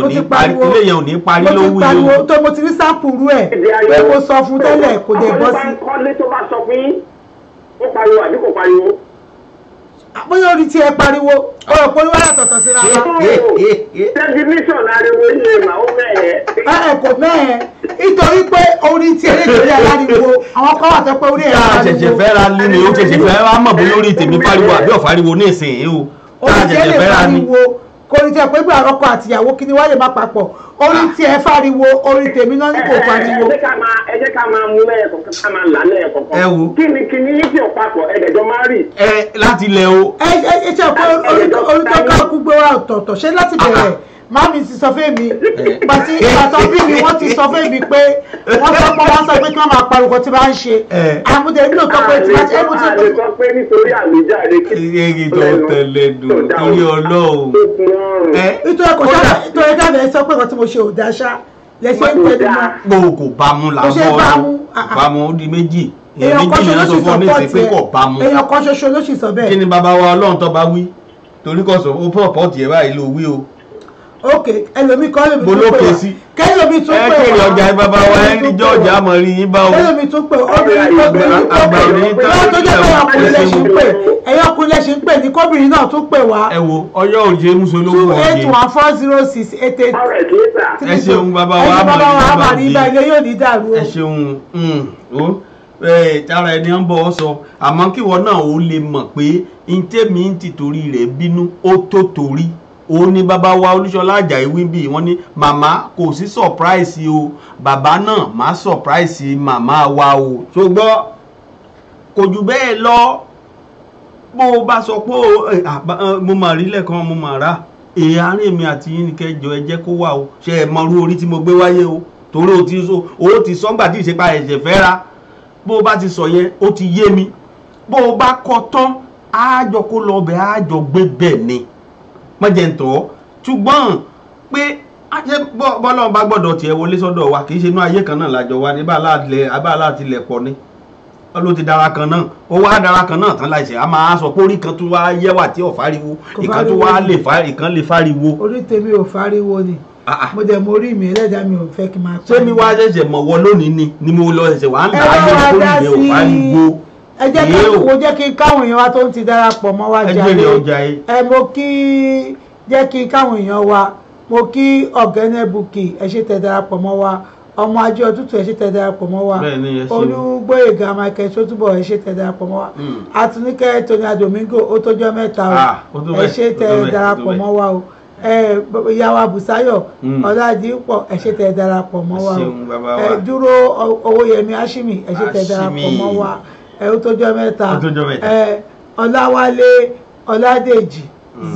ò ní parí lówó yìí o. tó mo ti rí sáàpùrù ẹ pé mo sọ fún tẹ́lẹ̀ kò dé bọ́ sí. ọkọ tó bá ń kọ́lé tó bá sọ fún yín ó pariwo àbí kò pariwo. bóyá orí tí ẹ pariwo ọ̀rọ̀ pé wọ́n yàtọ̀tọ̀ síra wa. definition ariwo yìí mà ó mẹ́ẹ̀. kò mẹ́ẹ̀ nítorí pé orí tí ẹ lè tẹ̀lé aláriwo àwọn kan wà tó pé orí ẹ̀ aláriwo. ṣẹ̀ṣẹ̀ fẹ́ ra lé ni ó ṣẹ̀ṣẹ̀ fẹ́ wá mọ̀ bóyá orí tèmi pariwo àbí ọ̀fariwo ní ìsìn o. orí tí ẹ lè pariwo kò ní tẹ pé bí àrọ́kọ àtìyàwó kí ni wọ́n lè má papọ̀ orí tí ẹ fariwo orí tèmi náà ní kò fariwo. ẹ jẹ́ ká máa mú lẹ́yìn kọ̀ọ̀kan ká máa là lẹ́yìn kọ̀ọ̀kan. ẹ wo kí ni yín tí ò papọ̀ ẹ̀ẹ́dẹ̀jọ́ máa rí. láti ilẹ̀ o. ẹ ṣe pé orí tó ká kú gbé wa ọ̀tọ̀ọ̀tọ̀ ṣé láti bẹ̀rẹ̀ màmí ti sọ fún mi pàtí ìbátan bí mi wọ́n ti sọ fún mi pé wọ́n sọ pé kí wọ́n máa pariwo tí bá ń ṣe àmúdé nílò tó pé tí wọ́n ti ẹ̀mú tí wọ́n. àlè sọ pé nítorí àlèjáde kí èyí tó tẹ̀lé dùn torí ọlọ́run. nítorí dábẹ́ sọ pé nǹkan tí mo ṣe ò dáṣá lẹ́sẹ̀ ń tẹ̀lé mọ́. kò bá mu làwọn bá mu ó di méjì èèyàn méjì náà sọ fún ọ ní ìsìn pé kò bá mu. èèyàn kan ṣoṣo ló sì sọ bẹ́ẹ̀. kí ni bàbá wa ọlọ́run tó bá wí torí kò sọ ó pọ̀pọ̀ tiẹ̀ báyìí ló wí o. ok ẹlòmí kan lè mi tún pè bolókè wá sí kẹlòmí tún pè wá ẹ kéré ọjà bàbá wa ẹ ní jọjà àmọ́ rí yín bá o. kẹlòmí tún pè obìnrin tó pè lọ́wọ́ tó jẹ́ pé ọkùnrin lẹ́sìn pè ẹ̀yọ́ ọkùnrin lẹ́sìn pè ní kóbìnrin náà tún pè wá. ẹ wo ọyọ́ òjé musolówó ọjẹ́ 281406888. ẹ ṣeun bàbá wa àmọ́ ní ibà ilé yóò ní dàrú o. ẹ ṣeun tara ẹni ń bọ̀ ọ́ sọ àmọ́ kíwọ náà ó lè mọ̀ pé ntẹ́mi ń tìtorí rẹ̀ bínú ó tó torí òun ni bàbá wa Olúṣọlá Àjàyí wíńbì wọ́n ní màmá kò sí surprise o bàbá náà má surprise màmá wa o ṣùgbọ́n kò jù bẹ́ẹ̀ lọ bó o bá sọ pé mo mà rí lẹ́ẹ̀kan mo mà rà èyí àárín mi àti yín ni kẹjọ ẹ jẹ́ kó wà o ṣe ẹ mọrú orí tí mo gbé wáyé o torí o ti sọ́ngbà tí ìṣèpá ẹ̀ṣẹ̀ fẹ́ ra bó o bá ti sọ yẹn ó ti yé mi bó o bá kọ tán àjọ kó lọ bẹ̀ àjọ gbé bẹ̀ ni mọ́jẹ̀ntọ́ ṣùgbọ́n pé bọ́lọ́run bá gbọ́dọ̀ tiẹ̀ wọlé sọ́dọ̀ wa kì í ṣe inú ayé kan náà lájọ wa ní abá láti lẹ̀ pọ̀ ni ló ti dára kan náà ó wá dára kan náà tán láìsẹ̀ a máa sọ pé orí kan tó wá yẹ́wà tí ò fáriwo ìkan tó wá lè fáriwo. orí tèmi ò fáriwo ni mo dẹ̀ mo rí mi ẹlẹ́dàá mi ò fẹ́ kí n máa ṣé mi wá ṣẹ̀ṣẹ̀ mọ̀ wọ lónìí ni mo lọ ṣẹ̀ṣẹ̀ wà ń dà á yẹ kó mi ò fáriwo. ẹ jẹ́ kí káwọn èèyàn wa tó ń ti darapọ̀ mọ́ wa jàre mo kí jẹ́ kí káwọn èèyàn wa mo kí ọ̀gẹ́nẹ́ bukki ẹ ṣé tẹ́ darapọ̀ mọ́ wa ọmọ ajé ọtútù ẹ ṣé tẹ́ darapọ̀ mọ́ wa Olúgbóyèga Michael Sótúbọ̀ ẹ ṣé tẹ́ darapọ̀ mọ́ wa Àtúnikẹ́ Tony Adomingo ó tójọ́ mẹ́ta o ẹ ṣé tẹ́ darapọ̀ mọ́ wa o ìyàwó Bùsáyọ̀ Ọládìpọ̀ ẹ ṣé tẹ́ darapọ̀ mọ́ wa o Dúró Owóyẹmí Ashimi ẹ ṣé tẹ́ darapọ̀ mọ́ wa ó tójọ́ mẹ́ta Ọláwálé Ọládèjì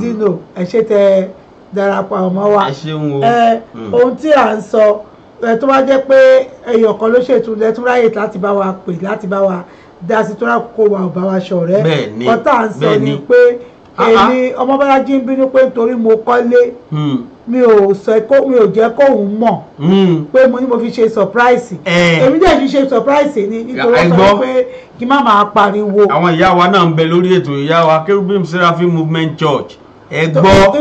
Zino ẹ ṣé tẹ́ darapọ̀ mọ́ wa ohun tí à ń sọ tó bá jẹ́ pé èèyàn kan ló ṣètò lẹ́tún ráyè láti bá wa pè láti bá wa dá sí tó rà kó wa ò bá wa ṣọ̀rẹ́ ọ̀tá à ń sọ ni pé èmi Ọmọbọ́lájí ń bínú pé nítorí mo kọ́lé mi ò jẹ́ kóun mọ̀ pé mo ní mo fi ṣe surprise èmi dẹ̀ fi ṣe surprise ni nítorí wọ́n sọ pé kí má máa pariwo. àwọn ìyá wa náà ń bẹ lórí ètò ìyá wa Cherubim Seraphim Movement Church ẹ gbọ́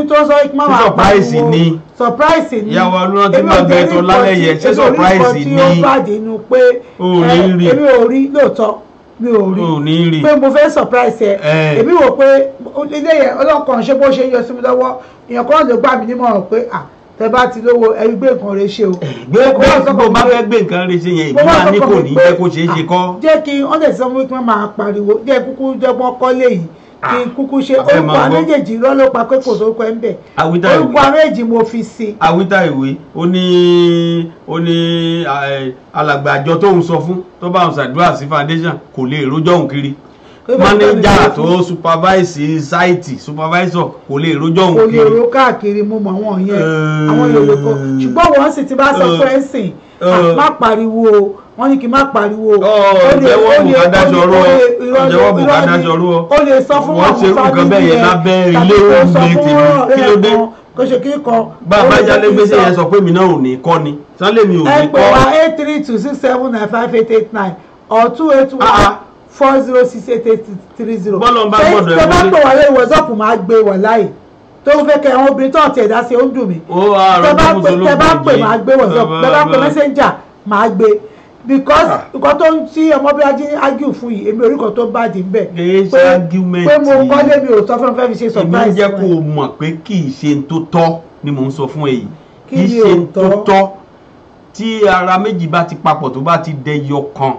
surprise ni ìyá wa ló rántí máa bẹ tó lálẹ́ yẹ ṣé surprise ni èmi ò rí lóòótọ́ mi ò rí pé mo fẹ́ surprise ẹ èmi wò pé ilé yẹn ọlọ́kan ṣé bó ṣe ń yọ sí mi lọ́wọ́ èèyàn kan ló gbà mí nímọ̀ràn pé tẹ bá ti lówó ẹ̀rí gbé nǹkan rẹ ṣe o. bó bá fẹ́ gbé nǹkan rẹ ṣe yẹn ìbí máa ní kò ní jẹ́ kó ṣeé ṣe kọ́. jẹ́ kí wọ́n lè sọ wípé wọ́n máa pariwo jẹ́ kúkú jẹ́pọ́n kọ́lé yìí kí kúkú ṣe orúkọ méjèèjì rán ló pa pé kò sórúkọ ẹ̀ ń bẹ̀ orúkọ méjèèjì mo fi sí. Awíta ìwé ó ní alàgbà àjọ tóun sọ fún tó bá òun ṣàdúrà sí foundation kò lè rojọ́ òun kiri manager tó supervise site supervisor kò lè rojọ́ òun kiri kò lè ro káàkiri mo mọ àwọn yẹn àwọn yòlò kan ṣùgbọ́n wọ́n sì ti bá sọ fún ẹ̀ sìn má pariwo wọ́n ní kí n má pariwo jẹ́wọ́ bùkádàjọ́rọ́ ó lè sọ fún wọn fún family yẹn lábẹ́ ilé oúnjẹ tèmi kí ló dé kóṣèkí kan bàbá jálé gbèsè yẹn sọ pé mi náà ò ní kọ́ ni sálẹ̀ mi ò ní kọ́. ẹ pè wá 83267958889 or 281406830. bọ́lọ̀ ń bá gbọ́dọ̀ ẹ̀ bá pè wá lé wọ́sọ̀pù máa gbé wọ̀ láì tó fẹ́ kẹ́ àwọn obìnrin tó ọ̀tí ẹ̀dá sí ó ń dùn mí tẹ bá pè máa gbé wọ́sọ̀pù tẹ bá pè messenger máa gbé because nǹkan tó ń tí Ọmọbọ́lájí argue fún yìí èmi orí kan tó bá dì ń bẹ̀ pé mo kọ́lé mi ò sọ fún fẹ́ fi ṣe surprise. èmi jẹ́ kó o mọ̀ pé kì í ṣe tó tọ́ ni mò ń sọ fún ẹ yìí kì í ṣe tó tọ́ tí ara méjì bá ti papọ̀ tó bá ti dẹyọ kan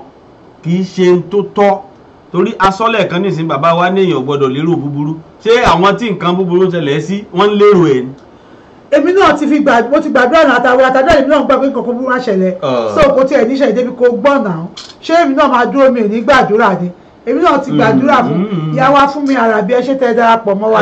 kì í ṣe tó tọ́ torí asọ́lẹ̀ kan nísìnyí bàbá wa ní èèyàn gbọ́dọ̀ lérò búburú ṣé àwọn tí nǹkan búburú ṣẹlẹ̀ sí wọ́n ń lérò ẹ̀ ni. èmi náà ti fi mo ti gbàdúrà náà àtàdúrà èmi náà gbà pé nǹkan búburú wá ṣẹlẹ̀ so kò tiẹ̀ níṣẹ́ ìdébi kò gbọ́ náà ṣé èmi náà máa dúró mi ò ní gbàdúrà ni èmi náà ti gbàdúrà fún ìyá wa fún mi àràbí ẹ ṣe tẹ darapọ̀ mọ́ wa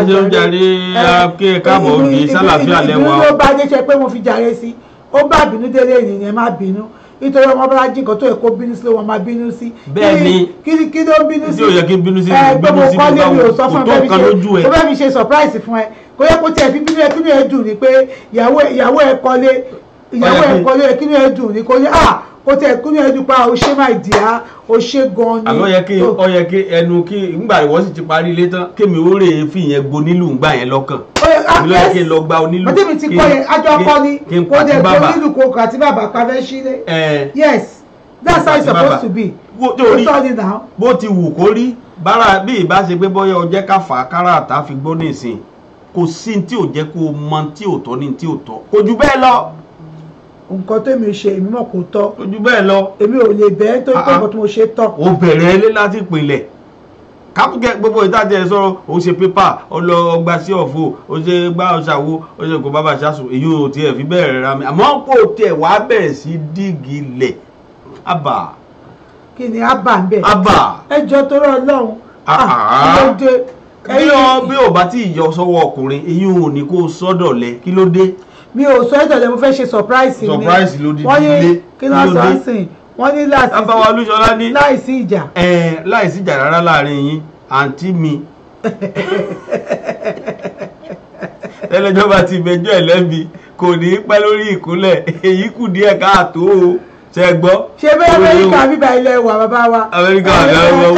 ìbínú ló bá dé ṣe pé mo fi jàre sí ó bá bínú délé ènìyàn má bínú nítorí Ọmọbọ́lájí nǹkan tó yẹ kó bínú sí ló wọn máa bínú sí. bẹ́ẹ̀ni kí ló bínú sí. tí ó yẹ kí bínú sí bínú sí kò tó lójú ẹ. ó fẹ́ fi ṣe surprise fún ẹ kó yẹ kó tiẹ̀ fi bínú ẹ kí ni ẹ dùn ní pé ìyàwó ẹ kọ́lé kí ni ẹ dùn ní kó ní kó tiẹ̀ kí ni ẹ dùn pa ó ṣe máa dì á ó ṣe gan ni. àmọ́ ó yẹ kí ẹnu kí ngbà ìwọ sì ti parí ilé tán kémi ó rè é fi yẹn gbo nílùú ngbà yẹn lọ́kàn mi ló yẹ kí n lọ gba onílù ọtí mi ti kọ́ yẹn ajọ́ kọ́ ni kó dẹ̀ gbé onílù kó kà tí bàbá pa fẹ́ sílé. Yes, that's how it's supposed to be. bó ti wù kó rí bára bí ìbá ṣe pé bóyá ọjẹ́ ká fà á kára àtà fi gbó nísìn kò sí tí ò jẹ́ kó o mọ tí ò tọ́ ní tí ò tọ́ kò jù bẹ́ẹ̀ lọ. nǹkan tó mi ṣe èmi mọ̀ kò tọ́ kò jù bẹ́ẹ̀ lọ. èmi ò lè bẹ́ẹ̀ tó pé nǹkan tó mo ṣe tọ́. o bẹ̀rẹ̀ ilé láti ìpìlẹ̀ kápúkẹ́ gbogbo ìtajà sọ̀rọ̀ ó ṣe pépà ọlọ́gbà sí ọ̀fọ̀ ó ṣe gbá ọ̀ṣàwó ó ṣe kó bàbá ṣáṣù èyí ò tiẹ̀ fi bẹ̀rẹ̀ ra mi àmọ́ kò tiẹ̀ wá bẹ̀rẹ̀ sí dígì lẹ̀ àbà. kí ni àbà ń bẹ̀. àbà. ẹjọ́ tó rọ Ọlọ́run. kí ló bí ò bá tí ì yọ sọ́wọ́ ọkùnrin èyí ò ní kó sọ́dọ̀ lẹ kí ló dé. mi ò sọ ẹ̀dọ̀ lẹ mo fẹ́ ṣe surprise mi. surprise ló di wọ́n ní kí ló sọ ń sìn wọ́n ní láìsí ìjà. láìsí ìjà rárá láàrin yín àǹtí mi ẹlẹ́jọba ti bẹjọ́ ẹ̀ lẹ́bi kò ní í pẹ́ lórí ìkúnlẹ̀ èyí kù díẹ̀ káàtó o ṣe gbọ́. ṣé bẹ́ẹ̀ Amẹ́ríkà bíbá ilẹ̀ wà bàbá wa. Amẹ́ríkà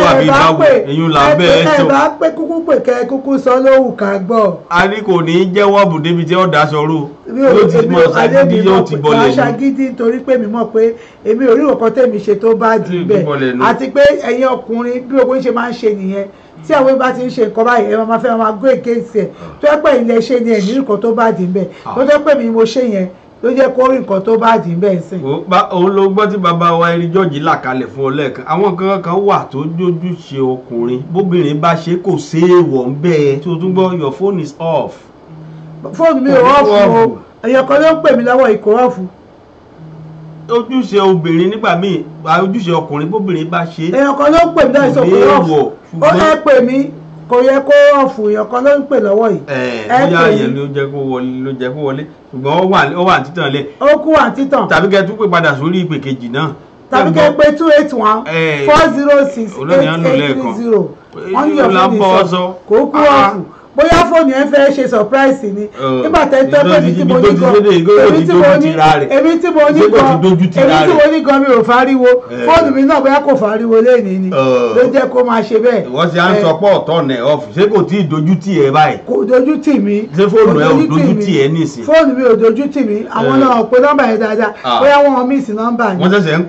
wà bí ìbáwò èyí là ń bẹ́ẹ̀ sọ. ẹ bá pé kúkú pè kẹ́ kúkú sọ lóhùn ká gbọ́. a ní kò ní í jẹ́wọ́ bù débi tí ó daṣọ rú yóò ti mọ ṣàgídí yóò ti bọ́lẹ̀ ní. ṣàgídí nítorí pé mi mọ̀ pé èmi ò rí nǹkan tẹ̀mí ṣe tó bá dì bẹ́ẹ̀ àti pé ẹ̀yin ọkùnrin bí ogun ṣe máa ń ṣe nìyẹn tí àwọn ìbá ti ń ṣe nǹkan báyìí ẹ máa fẹ́ máa gbé èkéǹsì ẹ̀ tó yẹ pé ilẹ̀ ṣe ni ẹ̀ ní nǹkan tó bá dì ń bẹ̀ tó jẹ́ pé mi mo ṣe yẹn ló jẹ́ kó rí nǹkan tó bá dì ń bẹ̀ sìn. òun ló gbọ́ tí bàbá wa Ẹ̀rí George là kalẹ̀ fún ọ lẹ́ẹ̀kan àwọn nǹkan kan wà tó jójú ṣe ọkùnrin bóbìnrin bá ṣe kò séèwọ̀ ń bẹ́ẹ̀ tó tún gbọ́ your phone is off. fóònù mi ò ọ̀fù o èèyàn kan ló ń pè mí lọ́wọ́ ìkó ọ̀fù. ojúṣe obìnrin nígbà míì ojúṣe ọkùnrin bóbìnrin bá ṣe. èèyàn kan ló ń pè mí lọ́wọ́ ìsọkùnrin ọ̀fù ó ẹ pè mí kò yẹ kó ọ̀fù èèyàn kan ló ń pè lọ́wọ́ yìí. bóyá yẹn ló jẹ́ kó wọlé ṣùgbọ́n ó wà títàn lẹ̀. ó kú wà títàn. tàbí kẹ́ tún pè padà sórí ìpè kejì náà. tàbí kẹ́ pé 281 406 8830 wọ́n ní ọ̀fun kò kú ọ̀fù bóyá fóònù ẹ fẹ́ ṣe surprise ni nígbà tẹ́ tẹ́ pé èmi tí mo ní gan mi ò fariwo fóònù mi náà bóyá kò fariwo lẹ́yìn ni ló jẹ́ kó máa ṣe bẹ́ẹ̀. wọ́n ti à ń sọ pọ̀ ọ̀tọ̀ nẹ̀ ọ̀fù ṣé kò tí ì dojú tì ẹ báyìí. kò dojú tì mí. ṣé fóònù ẹ ò dojú tì ẹ nísìn. fóònù mi ò dojú tì mí àwọn náà pé nọ́mbà yẹn dáadáa bóyá wọ́n miss nọ́mbà ni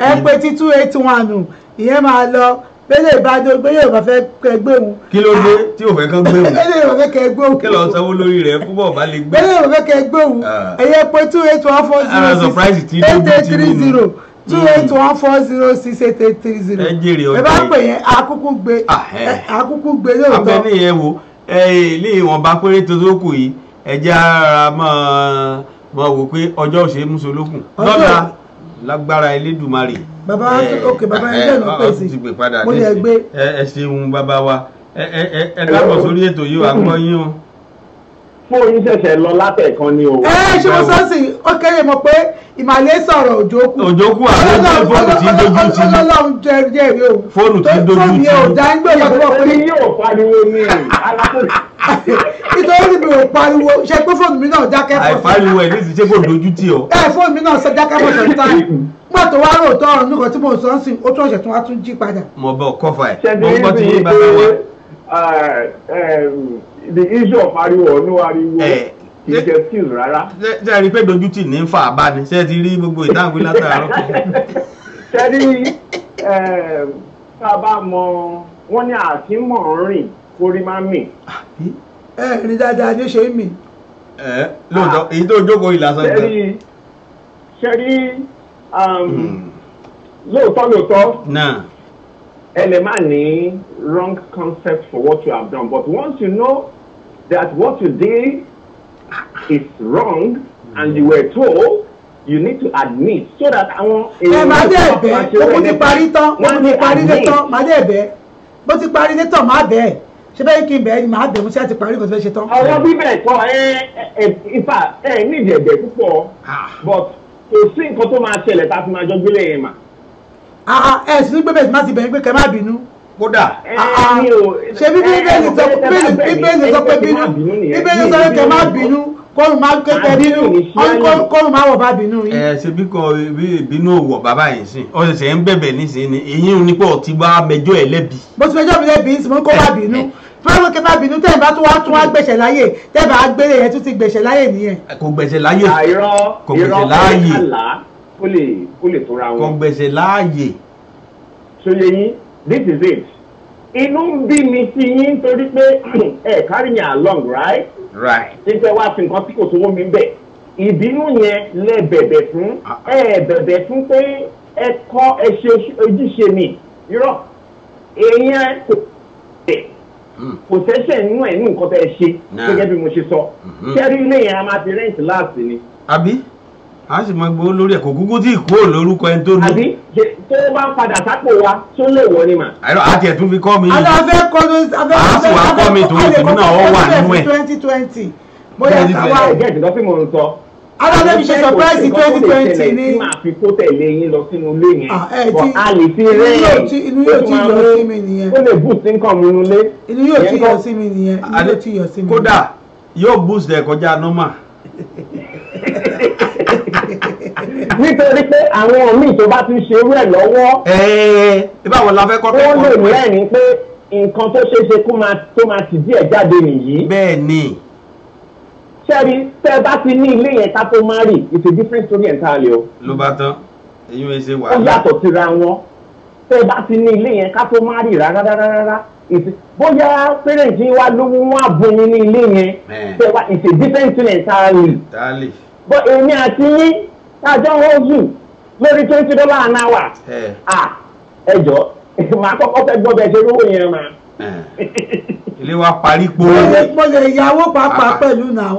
ẹ pé tí 281 ìyẹn máa lọ bẹ́lẹ̀ ìbádọ́ gbé yóò bá fẹ́ kẹgbẹ́ òun. kí ló dé tí ò fẹ́ kán gbé òun. bẹ́lẹ̀ yóò fẹ́ kẹgbẹ́ òun. kí lọ sanwó lórí rẹ̀ fún bọ́ọ̀ bá lè gbé. bẹ́lẹ̀ yóò fẹ́ kẹgbẹ́ òun. ẹ̀yẹ pé 281406830 281406830. ẹ jèrè ọjọ́ ẹ bá pè yẹn akúkú gbé lóòótọ́. abẹ́ni yẹn wo ilé ìwọ̀nba péré tó tó kù yìí ẹ jẹ́ ara mọ́ wò pé ọjọ́ òṣèré mùsùlùkùn lọ́la lágbára Elédùmarè. bàbá ok bàbá ẹgbẹ́ ló pèsè mo lè gbé. ẹ ṣeun bàbá wa ẹ káàbọ̀ sórí ètò yìí wà gbọ́ yín o. fún oyin ṣẹ̀ṣẹ̀ lọ látẹ̀kan ni o. ṣé mo sọ sí ó kéré mọ̀ pé ìmàlẹ́ sọ̀rọ̀ òjòkú. òjòkú àwọn fóònù tí ń dojú ti ní. ọlọ́run jẹ́rìí o. fóònù tí ń dojú ti ní. fóònù yẹn ò dá ń gbé ìyàwó pé. ẹni yóò pariwo ní nítorí mi ò pariwo ṣe pé fóònù mi náà dákẹ́ pọ̀. àìpariwo ẹ̀ ní ti ṣe kò dojú tì ọ́. fóònù mi náà ṣe dákẹ́ pọ̀ sọ̀tà nígbà tó wá rò tọ́ ọ̀run nìkan tí mo sọ ń sìn ó tún ọ̀sẹ̀ tó wá tún jí padà. mo bọ kọfà ẹ mo gbọ́ ti yé bàbá wa. the issue of ariwo ọ̀nù ariwo kì í ṣe skills rárá. ṣé ẹ rí i pé dojú tì ní fà bá ni ṣé ẹ ti rí gbogbo ìdáhùn látàárọ̀. ṣé rí tá a bá mọ wọn ní àkímọ̀ rìn kórí máa mì. ní dáadáa ní ṣe mì. lóòótọ́ èyí tó jókòó ìlàsàn gan. ṣe rí lóòótọ́ ẹ lè má ní wrong concept for what you have done, but once you know that what you did is wrong and you were told, you need to admit so that àwọn èèyàn máa dé ẹ̀bẹ̀ ó ti parí tán ó ti parí dé tán máa dé ẹ̀bẹ̀ bó ti parí dé tán máa bẹ̀ ṣé bẹ́ẹ̀ kí n bẹ̀ẹ́ ni máa bẹ̀ mo ṣe àti parí nǹkan tó fẹ́ ṣe tán. ọ̀rọ̀ bíbẹ̀ kọ́ ifá nídìí ẹ̀bẹ̀ púpọ̀ but kò sí nǹkan tó máa ṣẹlẹ̀ tá a fi máa jọ gbélé yẹn mà. sì ní gbẹ́bẹ̀ má ti bẹ̀rẹ̀ pé kẹ́ má bínú. kódà. ṣé bíbélì sọ pé bínú bíbélì sọ pé kẹ́ má bínú kọ́run máa kẹ́kẹ́ bínú kọ́run máa wọ̀ bá bínú yín. ṣe bí kò bínú wọ̀ bàbá yìí sìn ọ ṣẹ̀ṣẹ̀ ń bẹ̀bẹ̀ nísìnyí ni èyí ò ní pọ̀ ti bá mẹjọ́ ẹ̀ lẹ́bi. bó ti mẹjọ́ mi lẹ́bi sì mọ́ kó má bínú fúláwọ́ kẹ́ má bínú tẹ́ ẹ̀ bá tún wá gbẹ̀ṣẹ̀ láyè tẹ́ ẹ̀ bá gbélé yẹn tún ti gbẹ̀ṣẹ̀ láyè nìyẹn. kò gbẹ̀ṣẹ̀ láyè kò gbẹ̀ṣẹ̀ láyè kó lè tóra wọn. kò gbẹ̀ṣẹ̀ láyè. ṣòye yín this is it inú ń bí mi sí yín torí pé ẹ carry me along right. ṣíṣe wá sí nǹkan tí kò tó wọ́n mi bẹ̀. ìbínú yẹn lẹ bẹ̀bẹ̀ fún bẹ̀bẹ̀ fún pé ẹ kọ́ ẹ ṣe ojúṣe mi irọ́ èèyàn kò ṣẹ̀ṣẹ̀ nínú ẹ̀ ní nǹkan tẹ́ ẹ ṣe gẹ́gẹ́ bí mo ṣe sọ. kẹ́rí ilé yẹn a máa fi rẹ́ǹtì láàsì ni. àbí a sì máa gbowó lórí ẹ̀ kò kúkú tí kúrò lórúkọ ẹni tó ní. àbí tó bá ń padà sápò wa tó lè wọ ni mà. àìrọ àti ẹ̀ tún fi kọ́ mi. aláfẹ́ kọ́ ló sì wá kọ́ mi tòun tèmi náà ó wà nínú ẹ̀. 2020 bóyá táwa ẹ̀jẹ̀ ìdíkọ́ tí mo ń sọ. aláfẹ́ mi ṣe surprise 2020 ní. tí màá fi kó tẹ̀lé yín lọ sínú ilé yẹn. a lè fi rẹ́ inú yóò ti yọ sí mi nìyẹn. ó lè boost income nínú ilé. inú yóò ti yọ sí mi nìyẹn. inú yóò ti yọ sí mi. kódà yóò boost ẹ̀ kọjá normal. nítorí pé àwọn míì tó bá ti ṣe irú ẹ̀ lọ́wọ́. ìbáwọ̀ la fẹ́ kọ́ fẹ́ kọ́. ó lè rẹ́rìn pé nǹkan tó ṣeé ṣe tó máa ti díẹ̀ jáde nìyí. bẹ́ẹ̀ ni. ṣẹ́rí tẹ́ bá ti ní ilé yẹn ká tó máa rì it's a different story entirely o. ló bá tán èyí ò ṣe wà. ó yàtọ̀ síra wọn tẹ́ bá ti ní ilé yẹn ká tó máa rì rárá bóyá parents yín wá lówó wọn àbóyin ní ilé yẹn tẹ́ wá it's a different story entirely. bọ́ èmi àti yín tájọ́ hóòzù lórí $20 an hour. ẹ jọ màá kọ́kọ́ fẹ́ gbọ́ bẹ́ẹ̀ ṣe lówó yẹn mà. ilé wa parí po. mo lè yáwó pàápàá pẹ̀lú náà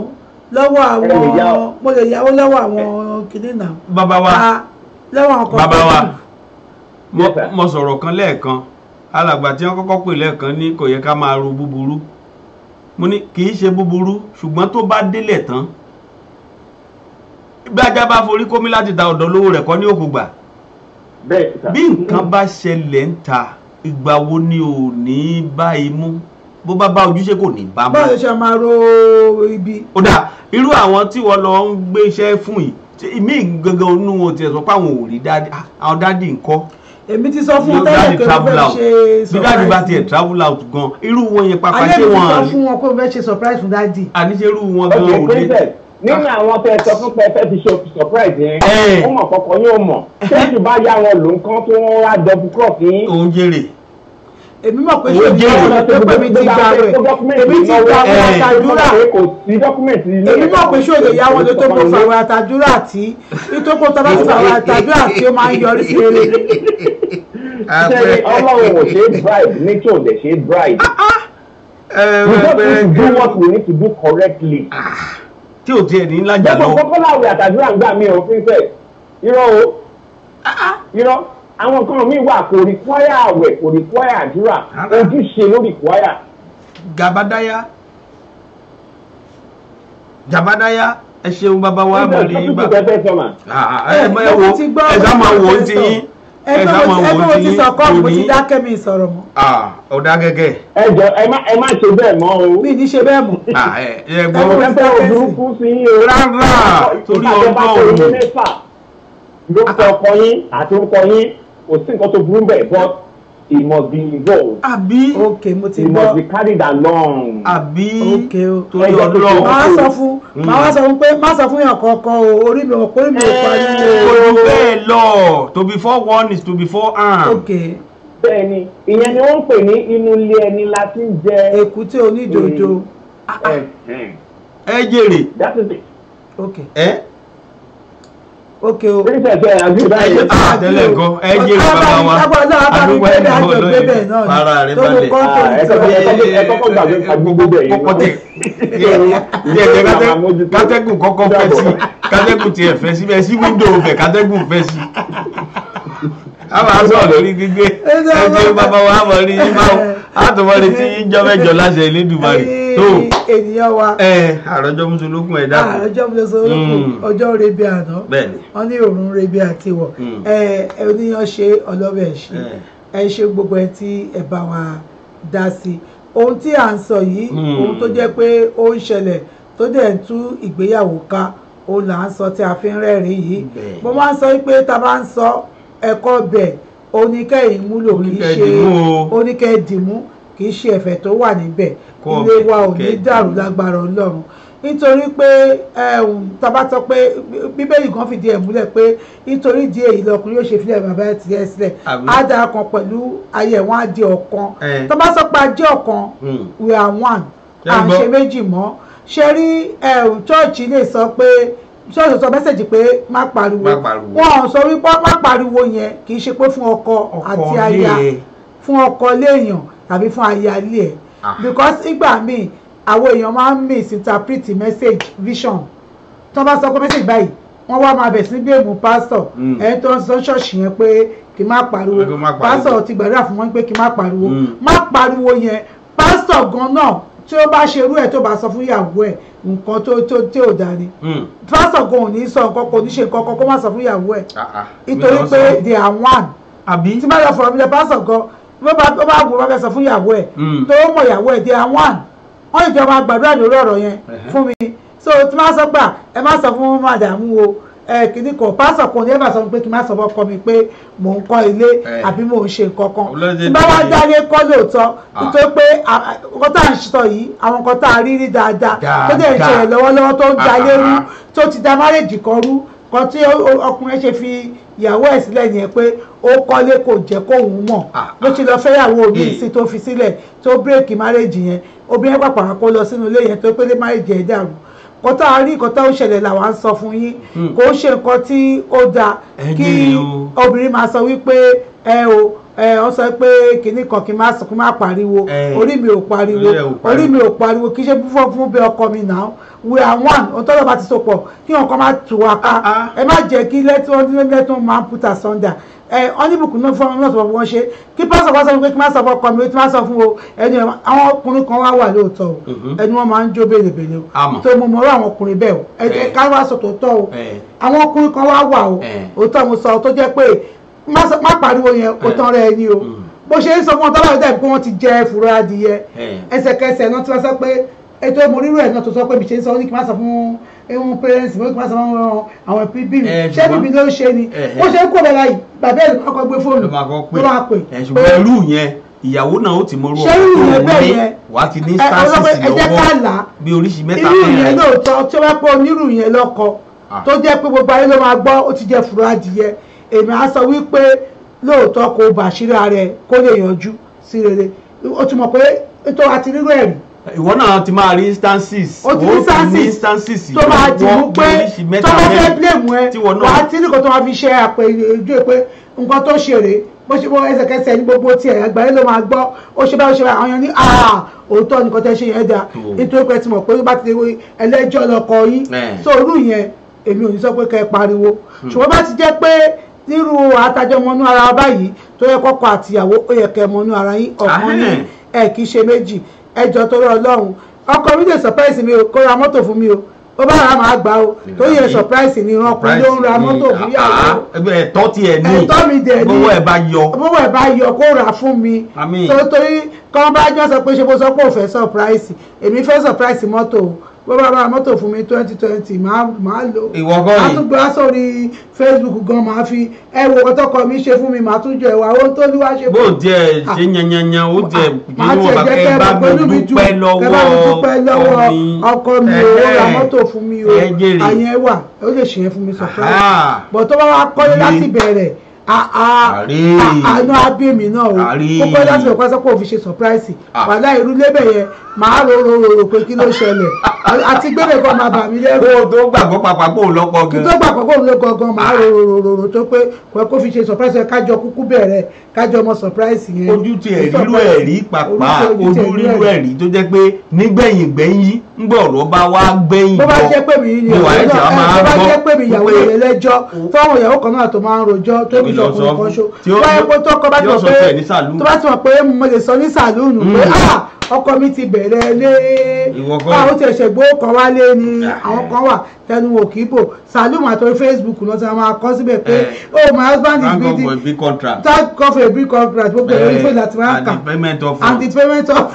lọ́wọ́ àwọn mo lè yáwó lọ́wọ́ àwọn kìnìún náà. bàbá wa lọ́wọ́ àwọn kan. bàbá wa mo sọ̀rọ̀ kan lẹ́ẹ̀kan alàgbà tí wọ́n kọ́kọ́ pè lẹ́ẹ̀kan ní kò yẹ ká máa ro búburú mo ní kì í ṣe búburú ṣùgbọ́n tó bá délẹ̀ tán bí ajá bá forí kómi láti ta ọ̀dọ̀ lówó rẹ̀ kọ́ ní òkú gbà bí nǹkan bá ṣẹlẹ̀ ń ta ìgbà wo ni ò ní bá imú bó bá bá ojúṣe kò ní bá mọ́. báwo ṣe máa ro ibi. ó dà irú àwọn tí wọ́n lọ ń gbé iṣẹ́ fún yìí ìmí gangan onú wọn ti sọ pé àwọn ò rí dáàdì àwọn dáàdì ńkọ́. èmi ti sọ fún tẹ́lẹ̀ pé mo fẹ́ ṣe surprise. bí dáàdì bá tiẹ̀ travel out gan irú wọn yẹn pàpà ṣé wọn. alẹ́ mi ti sọ fún wọn pé mo fẹ́ ṣe surprise fún dáàdì. àníṣe irú wọn gan ò dé. nínú àwọn tẹ sọ fún pẹpẹ ti ṣe surprise yẹn ó mọ̀ kọ́kọ́ yóò mọ̀ tẹ́jú bá yá wọn lò nǹkan tó wọ́n wá double crop yín. òun jèrè. èmi mọ̀ pé ṣé ìjọba tó pè mí ti gbà rẹ̀ èmi ti gbà wọ́n àtàdúrà èmi mọ̀ pé ṣé òye ìyá wọn ló tó kó fàwọn àtàdúrà tí ìtókò tó bá ti fàwọn àtàdúrà tí ó máa ń yọrí sí eré. ṣé ọlọ́run ò ṣe é bribe nature ò dẹ̀ ṣe é bribe. we just need to do what we need to do correctly. tí ò tiẹ̀ ní lájà lọ. gbogbo kọ́kọ́láwé àtàdúrà ń gbà mí ò princess irọ́ àwọn nǹkan míì wà kò require àwẹ̀ kò require àdúrà ojúṣe ló require. Jàbádáyá ẹ ṣeun bàbá wa mọ̀ ní bá. ẹ wo ẹ sá máa wò ó ti yín ẹ sá máa wò ó ti yín kò ní. mo ti dákẹ́ mi sọ̀rọ̀ mọ́. ọ̀dà gẹ́gẹ́. ẹ jọ ẹ má ṣe bẹ́ẹ̀ mọ́ o. mi ní ṣe bẹ́ẹ̀ mọ́. ẹ gbọ́ ẹ fẹ́ òdúrúkú sí yín o. rárá torí ọlọ́run. lórúkọ ọkọ yín àti orúkọ yín kò sí nǹkan tó burú bẹ́ẹ̀ but it must be involved. àbí ok mo ti gbọ́. it must be carried along. àbí ok o torí ọlọ́run. máa wá sọ fún pé má sọ fún yàn kankan o orí mi ò pariwo. kò bẹ́ẹ̀ lọ to be forewarned is to be forearmed. ok. bẹ́ẹ̀ni ìyẹn ni wọ́n ń pè ní inú ilé ẹni láti jẹ. èkúté onídòdó. ẹ jèrè. that is it. ok. ok o. princess ẹ àbí báyìí. tẹ́lẹ̀ gan ẹ jèrè bàbá wa àdúgbò ẹ̀ náà lóye para rẹ balẹ̀. ẹ kọ́kọ́ gbàgbé àdúgbò bẹ̀ yìí. kátẹ́gùn kọ́kọ́ fẹ́ sí kátẹ́gùn tiẹ̀ fẹ́ sí bẹ́ẹ̀ sí wíńdò bẹ̀ kátẹ́gùn fẹ́ sí. a máa sọ lórí gbígbé ẹjẹ bàbá wa mọ̀ rí yín máa àtọ̀mọ́rí tí yíjọ́ mẹ́jọ láṣẹ Elédùmarè tó ènìyàn wa àròjọ mùsùlùkùn ẹ̀dá àròjọ mùsùlùkùn ọjọ́ rebi àná wọ́n ní òórùn rebi àtiwọ̀ oníyan ṣe ọlọ́bẹ̀ ṣe ẹ ṣe gbogbo ẹ tí ẹ bá wa dá sí ohun tí à ń sọ yìí ohun tó jẹ́ pé ó ń ṣẹlẹ̀ tó dẹ̀ ń tú ìgbéyàwó ká òun là ń sọ tí a fi ń rẹ́rìn yìí mo máa ń sọ pé tá a bá ń sọ ẹ̀kọ́ bẹ̀ oníkẹ́yìn múlò kì í ṣe oníkẹ́dìmú kì í ṣe ẹ̀fẹ̀ tó wà níbẹ̀ ilé wa ò ní dàrú lágbára Ọlọ́run nítorí pé tàbá sọ pé bíbélì kan fìdí ẹ̀ múlẹ̀ pé nítorí ìdí èyí lọkùnrin yóò ṣe fílẹ̀ bàbá ẹ̀ tiẹ̀ sílẹ̀ á dára kan pẹ̀lú ayé wọn á di ọ̀kan tàbá sọ pé a jẹ́ ọ̀kan we are one à ń ṣe méjì mọ́ ṣe rí chọ́ọ̀chì lè sọ pé ṣọ́ọ̀ṣì sọ mẹ́sẹ̀jì pé má pariwo wọ́n sọ wípé má pariwo yẹn kì í ṣe pé fún ọkọ àti aya fún ọkọ léèyàn tàbí fún aya ilé ẹ̀ because ìgbà míì àwọn èèyàn máa ń misinterpret message vision tó bá sọ pé message báyìí wọ́n wá máa bẹ̀ sí bí èmú pásítọ̀ ẹni tó ń sọ ṣọ́ọ̀ṣì yẹn pé kí má pariwo pásítọ̀ ti gbàdúrà fún wọn pé kí má pariwo má pariwo yẹn pásítọ̀ gan náà tí ó bá ṣerú ẹ̀ tó bá sọ fún ìyàwó ẹ̀ nǹkan tí ò dá ni pásítọ̀ gan ò ní sọ nǹkan kò ní ṣe nǹkan kan kó má sọ fún ìyàwó ẹ̀ nítorí pé they are one tí má lọ fọ̀rọ̀ mi lẹ pásítọ̀ gan bó bá wù wọ́n fẹ́ sọ fún ìyàwó ẹ̀ tó mọ̀ ìyàwó ẹ̀ they are one wọ́n lè jọ máa gbàdúrà lórí ọ̀rọ̀ yẹn fún mi so tí má sọ gbà ẹ má sọ fún màdàmú o kìíní kan pásítọ̀ kan ní ẹ bá sọ pé kí n má sọ fọ́kọ mi pé mò ń kọ́ ilé àbí mò ń ṣe nǹkan kan tí bá wá dálé kọ́ lóòótọ́ nítorí pé nǹkan tá à ń sọ yìí àwọn nǹkan tá a rí rí dáadáa tó dẹ̀ ń ṣẹlẹ̀ lọ́wọ́lọ́wọ́ tó ń dalé rú tó ti da márèjì kan rú kan tí ọkùnrin ṣe fi ìyàwó ẹ̀ sílẹ̀ yẹn pé ó kọ́lé kò jẹ́ kóun mọ̀ ló ti lọ fẹ́yàwó mi sí tó fi sílẹ̀ tó bírèkì márèjì yẹn obìnrin pàpàrà kó lọ sínú ilé yẹn tó pé lé márèjì ẹ̀ dàrú kọ́tà rí kọ́tà ó ṣẹlẹ̀ làwa ń sọ fún yín kò ṣe nǹkan tí ó dáa kí obìnrin máa sọ wípé wọ́n sọ pé kinní kan kí n má pariwo orí mi ò pariwo kì í ṣe fún bí ọkọ mi náà we are one ọ̀tọ́lọ́ bá ti so pọ̀ kí wọn kọ́ máa tù wá ká ẹ má jẹ́ kí lẹ́tọ́ máa put asunder ọ́nìbùkún náà fún ọmọ náà sọ fún wọn ṣe kí pásọ̀ bá sọ fún pé kí má sọ fún ọkọ mi tí má sọ fún o ẹni àwọn ọkùnrin kan wá wà lóòótọ́ o ẹni wọn máa ń jó bèlèbèlè o tó mo mọ̀rọ̀ àwọn ọkùnrin bẹ́ẹ̀ o ẹ ká wá sọ tòótọ́ o àwọn ọkùnrin kan wá wà o òótọ́ mo sọ tó jẹ́ pé má pariwo yẹn o tán rẹ ẹni o bó ṣe ń sọ fún ọtọ́ láwọn dàbí pé wọ́n ti jẹ fùrọ̀ adìyẹ ẹsẹ̀kẹsẹ̀ náà tí wọ́n sọ pé ètò ìmọ̀rírò ẹ̀ náà tó sọ pé mi ṣe ń sọ ní kí n má sọ fún ehun parents mi kí n má sọ fún àwọn bíbí mi ṣé bíbí ló ṣe ni bó ṣe ń kó bẹ̀rẹ̀ yìí bàbá ẹ̀ kọ́kọ́ gbé fóònù ló máa pè. ṣùgbọ́n irú yẹn ìyàwó náà ó ti mọ orú ọ̀rọ̀ tó ní wà á ti ní stances lọ́wọ́ bí oríṣi mẹ́ta irú yẹn lóòótọ́ tí wọ́n pọ̀ onírú yẹn lọ́kọ tó jẹ́ pé gbogbo ayé ló máa gbọ́ ó ti jẹ́ fùrọ̀ adìyẹ èmi á sọ wípé lóòótọ́ kò bàṣírí ara ẹ̀ kó lè yanjú sí rere ó ti mọ̀ pé ètò àti rírọ̀ ẹ̀rí ìwọ náà ti máa rí instances o ti ní instances tó máa ti mú pé tó bá fẹ́ blame ẹ wà á tí nìkan tó máa fi ṣe àpèjú pé nǹkan tó ṣe rèé bó ṣe bọ́ ẹsẹ̀kẹsẹ̀ ní gbogbo tiẹ̀ àgbáyé ló máa gbọ́ ó ṣe báyìí ó ṣe báyìí àwọn yẹn ní òótọ́ nìkan tẹ́ ṣe yẹn dáa nítorí pé ti mọ̀ pé bá ti lè ẹlẹ́jọ́ lọ́kọ yín so irú yẹn èmi ò ní sọ pé kẹ́ ẹ pariwo ṣùgbọ́n bá ti jẹ́ pé nírú àtàjọ mọ́nú ara báyìí tó yẹ kọ́kọ́ àtìyàwó ó yẹ kẹ́ mọ́nú ara yín ọ̀kan ní ẹ̀ kì í ṣe méjì ẹjọ́ torí Ọlọ́run ọkọ mi lè surprise mi o kó ra mọ́tò fún mi o ó bá ra máa gbà o tó yẹ surprise ni ọkùnrin ló ń ra mọ́tò fún yàrá ẹ̀tọ́ ti ẹ̀ ní ẹ̀tọ́ mi dẹ̀ ní gbówó ẹ̀ bá yọ kó rà fún mi torí kọ́ bá jọ sọ pé ṣe mo sọ pé ò fẹ́ surprise èmi fẹ́ surprise mọ́tò bó bá ra mọ́tò fún mi 2020 máa lò á tún gbé sórí Facebook gan máa fi ẹwọ ọtọkọ mi ṣe fún mi máa tún jọ ẹwà owó tó ní wá ṣe fún mi. bó jẹ ṣe yanyanyan ó jẹ kí wọn bá kẹ bá mi dúpẹ́ lọ́wọ́ ọkọ mi ò ra mọ́tò fún mi o àyẹn wà ó lè ṣe yẹn fún mi surprise bọ̀ tó bá wá kọ́lé láti bẹ̀rẹ̀ àánú abémi náà o ó kọ́ láti fẹ́ pásọ́ pé òfin ṣe surprise wàhálà irú lébẹ̀ yẹn máa rò pé kí ló ṣẹlẹ̀ àti gbébẹ̀ kan máa bà mí lẹ́rù. kó o tó gbàgbọ́ papàgbọ́ ò lọ́pọ̀ gan. kí tó gbàgbọ́ pé òun ló gangan máa rò tó pé kó fi ṣe surprise kájọ kúkú bẹ̀rẹ̀ kájọ mọ surprise yẹn. ojú ti rírú ẹ̀rí pàpà ojú rírú ẹ̀rí tó jẹ́ pé nígbẹ̀yìn gbẹ̀yìn ń gbọ́ ọ̀rọ̀ bá wá gbẹ̀yìn bó bá jẹ́ pé mi ni bó bá jẹ́ pé mi ìyàwó rẹ̀ lẹ́jọ́ fáwọn ìyàwó kan náà tó máa ń rojọ́ tó bí ọkùnrin kan ṣo báyìí pé tó kọ́ bá ti mọ̀ pé mo lè sọ ní sàlúùnù pé ọkọ mi ti bẹ̀rẹ̀ lé àwọn tí ẹ̀ṣẹ̀ gbó kan wá lé ni àwọn kan wà tẹnu wò kí bò sàlúùnù àtọ́rí Facebook náà ti máa kọ́ síbẹ̀ pé oh my husband is busy thank God for a big contract gbogbo ẹ̀rọ ìfẹ́ láti máa kà and the payment of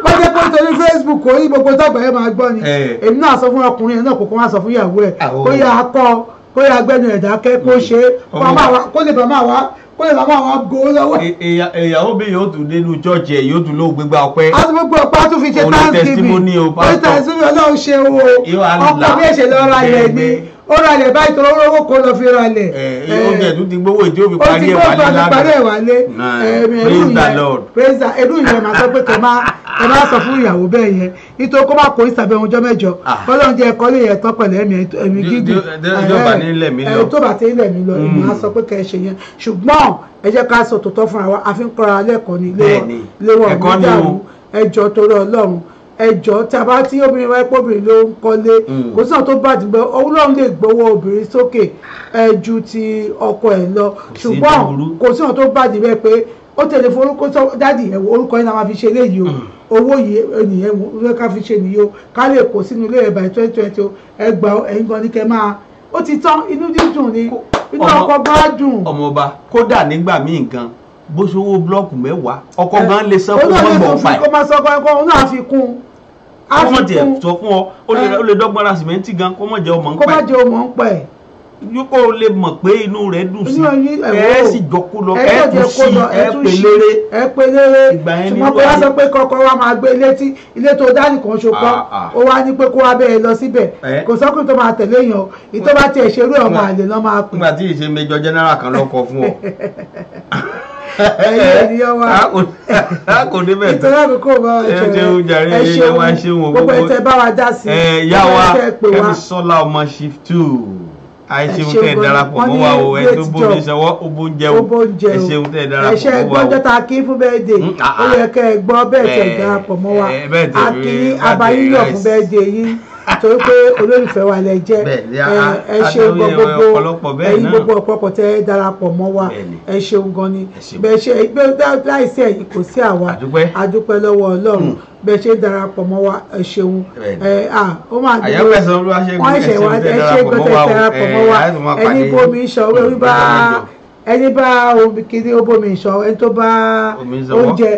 wọ́n jẹ́ pé nítorí Facebook orí gbogbo tọ́gbà ẹ̀ máa gbọ́ ni èmi náà sọ fún ọkùnrin yẹn náà kókó wá sọ fún ìyàwó ẹ̀ kó yà á kọ́ kó yà gbẹ́nu ẹ̀dá kẹ́ kó ṣe kó lè bá máa wá kó lè bá máa wá go lọ́wọ́. ìyàwó bí yóò tún dénú chọ́ọ̀chì ẹ̀ yóò tún ló gbégbá ọpẹ́. a tún gbogbo ọpẹ́ a tún fi ṣe thanksgiving ó tẹ̀síwì Ọlọ́run ṣe o ọkọ̀ bí èṣè lọ́ọ́ ra ilẹ̀ ni ó ra ilẹ̀ báyìí tó owó kó lọ fi ra ilẹ̀. oúnjẹ tó ti gbówó ìdí òbí parí ẹ̀ wálé lánàá. praise the ẹdún ìyẹn máa sọ pé kẹ máa sọ fún ìyàwó bẹ́ẹ̀ yẹn nítorí kó má kó ìsàbẹ̀ ọjọ́ mẹ́jọ Ọlọ́run jẹ́ ẹ̀kọ́ lè yẹ tán pẹ̀lú ẹ̀mí gígùn tó bá ti ilẹ̀ mi lọ èmi á sọ pé kẹ́ ẹ ṣe yẹn ṣùgbọ́n ẹ jẹ́ ká sọ tòótọ́ fúnra wa àfi ń kọ́ra lẹ́ẹ̀kọ́ ní léwọ̀ ọ̀gbọ́n ẹjọ́ torí Ọlọ́run ẹjọ́ tí a bá tí obìnrin wáyé pọ́bìnrin ló ń kọ́lé kò sí àwọn tó bá dìgbẹ́ Ọlọ́run lè gbowó obìnrin sókè ju ti ọkọ ẹ̀ lọ ṣùgbọ́n kò sí àwọn tó bá dìgbẹ́ pé ó tẹ̀lé fún orúkọ dádì ẹ̀wọ̀ orúkọ yẹn náà máa fi ṣe léyìí o owó yìí ènìyàn ló ká fi ṣe nìyí o ká lè kó sínú ilé ẹ̀ by 2020 o ẹgbàá ẹ̀yin gan ni kẹ́ máa ó ti tán inú dídùn ni inú ọkọ bá dùn. ọmọọba kódà nígbà míì gan bó ṣe owó blọọkù mẹ́wàá ọkọ gan lè san fún mọ́gbọ̀n ọ̀pá ẹ̀. ó máa sọ ọkọ ẹ̀kọ́ òun náà fi kún kó mọ̀ jẹ́ sọ fún ọ ó lè dọ́gbọ́n ra sìmẹ́ntì gan kó mọ̀ jẹ́ ọmọ ń pẹ́. kó má jẹ́ ọmọ ń pẹ́. yóò lè mọ̀ pé inú rẹ̀ dùn sí ẹ sì jọkú lọ ẹ tún sí ẹ pè léré ìgbà yẹn ní wọ́n pé wá sọ pé kọ́kọ́ wa máa gbé ilé tó dá nìkan ṣokọ́ ó wá ní pé kó wá bẹ́ẹ̀ lọ síbẹ̀ kò sọ́kùnrin tó máa tẹ̀lé yàn ìtọ́ bá tiẹ̀ ṣerú ọmọ àlè lọ́ máa pè. nígbà tí ìṣe Major General kan lọ́kọ fún ọ. ẹyẹ ènìyàn wa kò ní bẹ́ẹ̀ ìtọ́jú àbí kò bá wa jẹ gbogbo ẹ̀tẹ̀ bá wa dá sí yá wa Kẹ́misọ́lá ọmọ shift 2 àìṣeun tẹ́ darapọ̀ mọ́ wa o ẹ tó bómi ṣọwọ́ ó bó ń jẹun ẹ ṣeun tẹ́ darapọ̀ mọ́ wa o. ẹ̀ṣẹ̀ gbọ́njọ́ ta kí fún birthday ó yẹ kẹ́ ẹ gbọ́ bẹ́ẹ̀ tẹ́ darapọ̀ mọ́ wa a kí abayíyọ̀ fún birthday yín torí pé olólùfẹ́ wa lẹ jẹ́ ẹ ṣeun gbogbo ẹ̀yin gbogbo ọ̀pọ̀pọ̀ tẹ́ darapọ̀ mọ́ wa ẹ ṣeun gan ni bẹ́ẹ̀ ṣe láìsí ẹ̀yin kò sí àwa adúpẹ́ lọ́wọ́ Ọlọ́run bẹ́ẹ̀ ṣe darapọ̀ mọ́ wa ẹ ṣeun ó máa dúró wọ́n ṣe wá ẹ ṣe gbọ́dọ̀ darapọ̀ mọ́ wa ẹni bómi ṣọwọ́ ẹni bá omi kiri ó bómi ṣọwọ́ ẹni tó bá oúnjẹ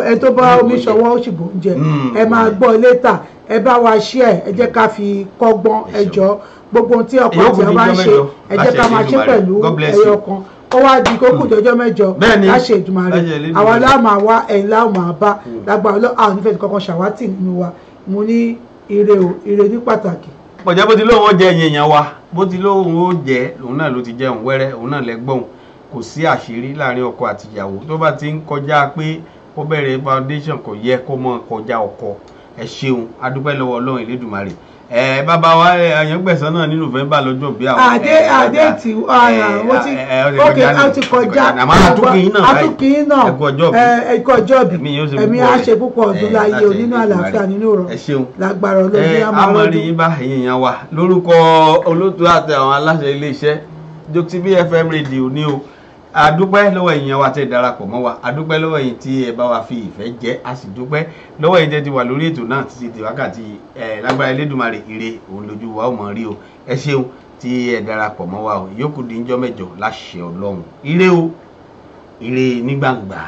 ẹni tó bá omi ṣọwọ́ ó sì bó oúnjẹ ẹ máa gbọ́ létà ẹ bá wa share ẹ jẹ́ ká fi kọ́gbọ́n ẹ jọ gbogbo ohun tí ọkọ àti ọba ń ṣe ẹ jẹ́ ká máa ṣe pẹ̀lú ẹyọ kan ó wá di kókò jọjọ́ mẹ́jọ láṣẹ Èdùmàrè àwa láwọn máa wá ẹ̀yin láwọn máa bá lágbára Ọlọ́run àwọn onífẹ̀ẹ́ kankan ṣàwátì nínú wa mo ní ire ní pàtàkì. pọ̀jẹ́ bó ti lóun ó jẹ èèyàn wa bó ti lóun ó jẹ òun náà ló ti jẹun wẹ́rẹ́ òun náà lẹ́gbọ̀n kò sí àṣírí láàrin ọkọ àti ìyàwó tó bá ti ń kọjá pé ó bẹ̀rẹ̀ foundation kò yẹ kó mọ kọjá ọkọ ẹ ṣeun adúpẹ́ lọ́wọ́ Ọlọ́run Elédùmarè bàbá wa Àyàngbẹ̀san náà ní November lọ́jọ́ bí àwọn adé tí wọ́n ti ok a ti kọjá àtúnkìyín náà ẹ̀kọ́ ọjọ́ bí ẹ̀mí á ṣe púpọ̀ ọdún láyé o nínú àlàáfíà nínú ọ̀rọ̀ lágbára Ọlọ́run amọ̀rin yín bá èèyàn wa lórúkọ olóòtú àti àwọn aláṣẹ iléeṣẹ́ Jokesibi FM rédíò ní o adúpẹ́ lọ́wọ́ èèyàn wa tẹ́ darapọ̀ mọ́ wa adúpẹ́ lọ́wọ́ yìí tí ẹ bá wa fi ìfẹ́ jẹ́ a sì dúpẹ́ lọ́wọ́ yìí tẹ́ ti wà lórí ètò náà títí di wákàtí lágbára Elédùmarè ire òun lójú wa ó mọ̀ rí o ẹ ṣeun tí ẹ darapọ̀ mọ́ wa o yòókù di ńjọ́ mẹ́jọ láṣẹ Ọlọ́run ire o ire ní gbangba.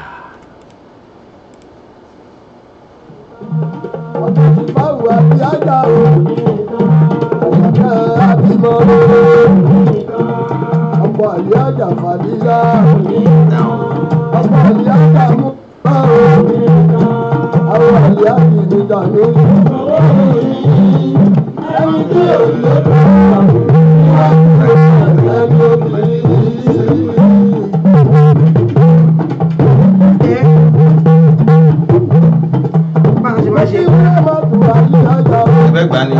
ọ̀tọ̀ ti bá wà bí ájà o ọ̀gá àbímọ ọkọ̀ àlíájà fàdíyà ọkọ̀ àlíájà mú bá o àwọn àlíájà ìdíjà ló ẹni tí ò lè bá ẹni obìnrin ẹgbẹ́ gbani.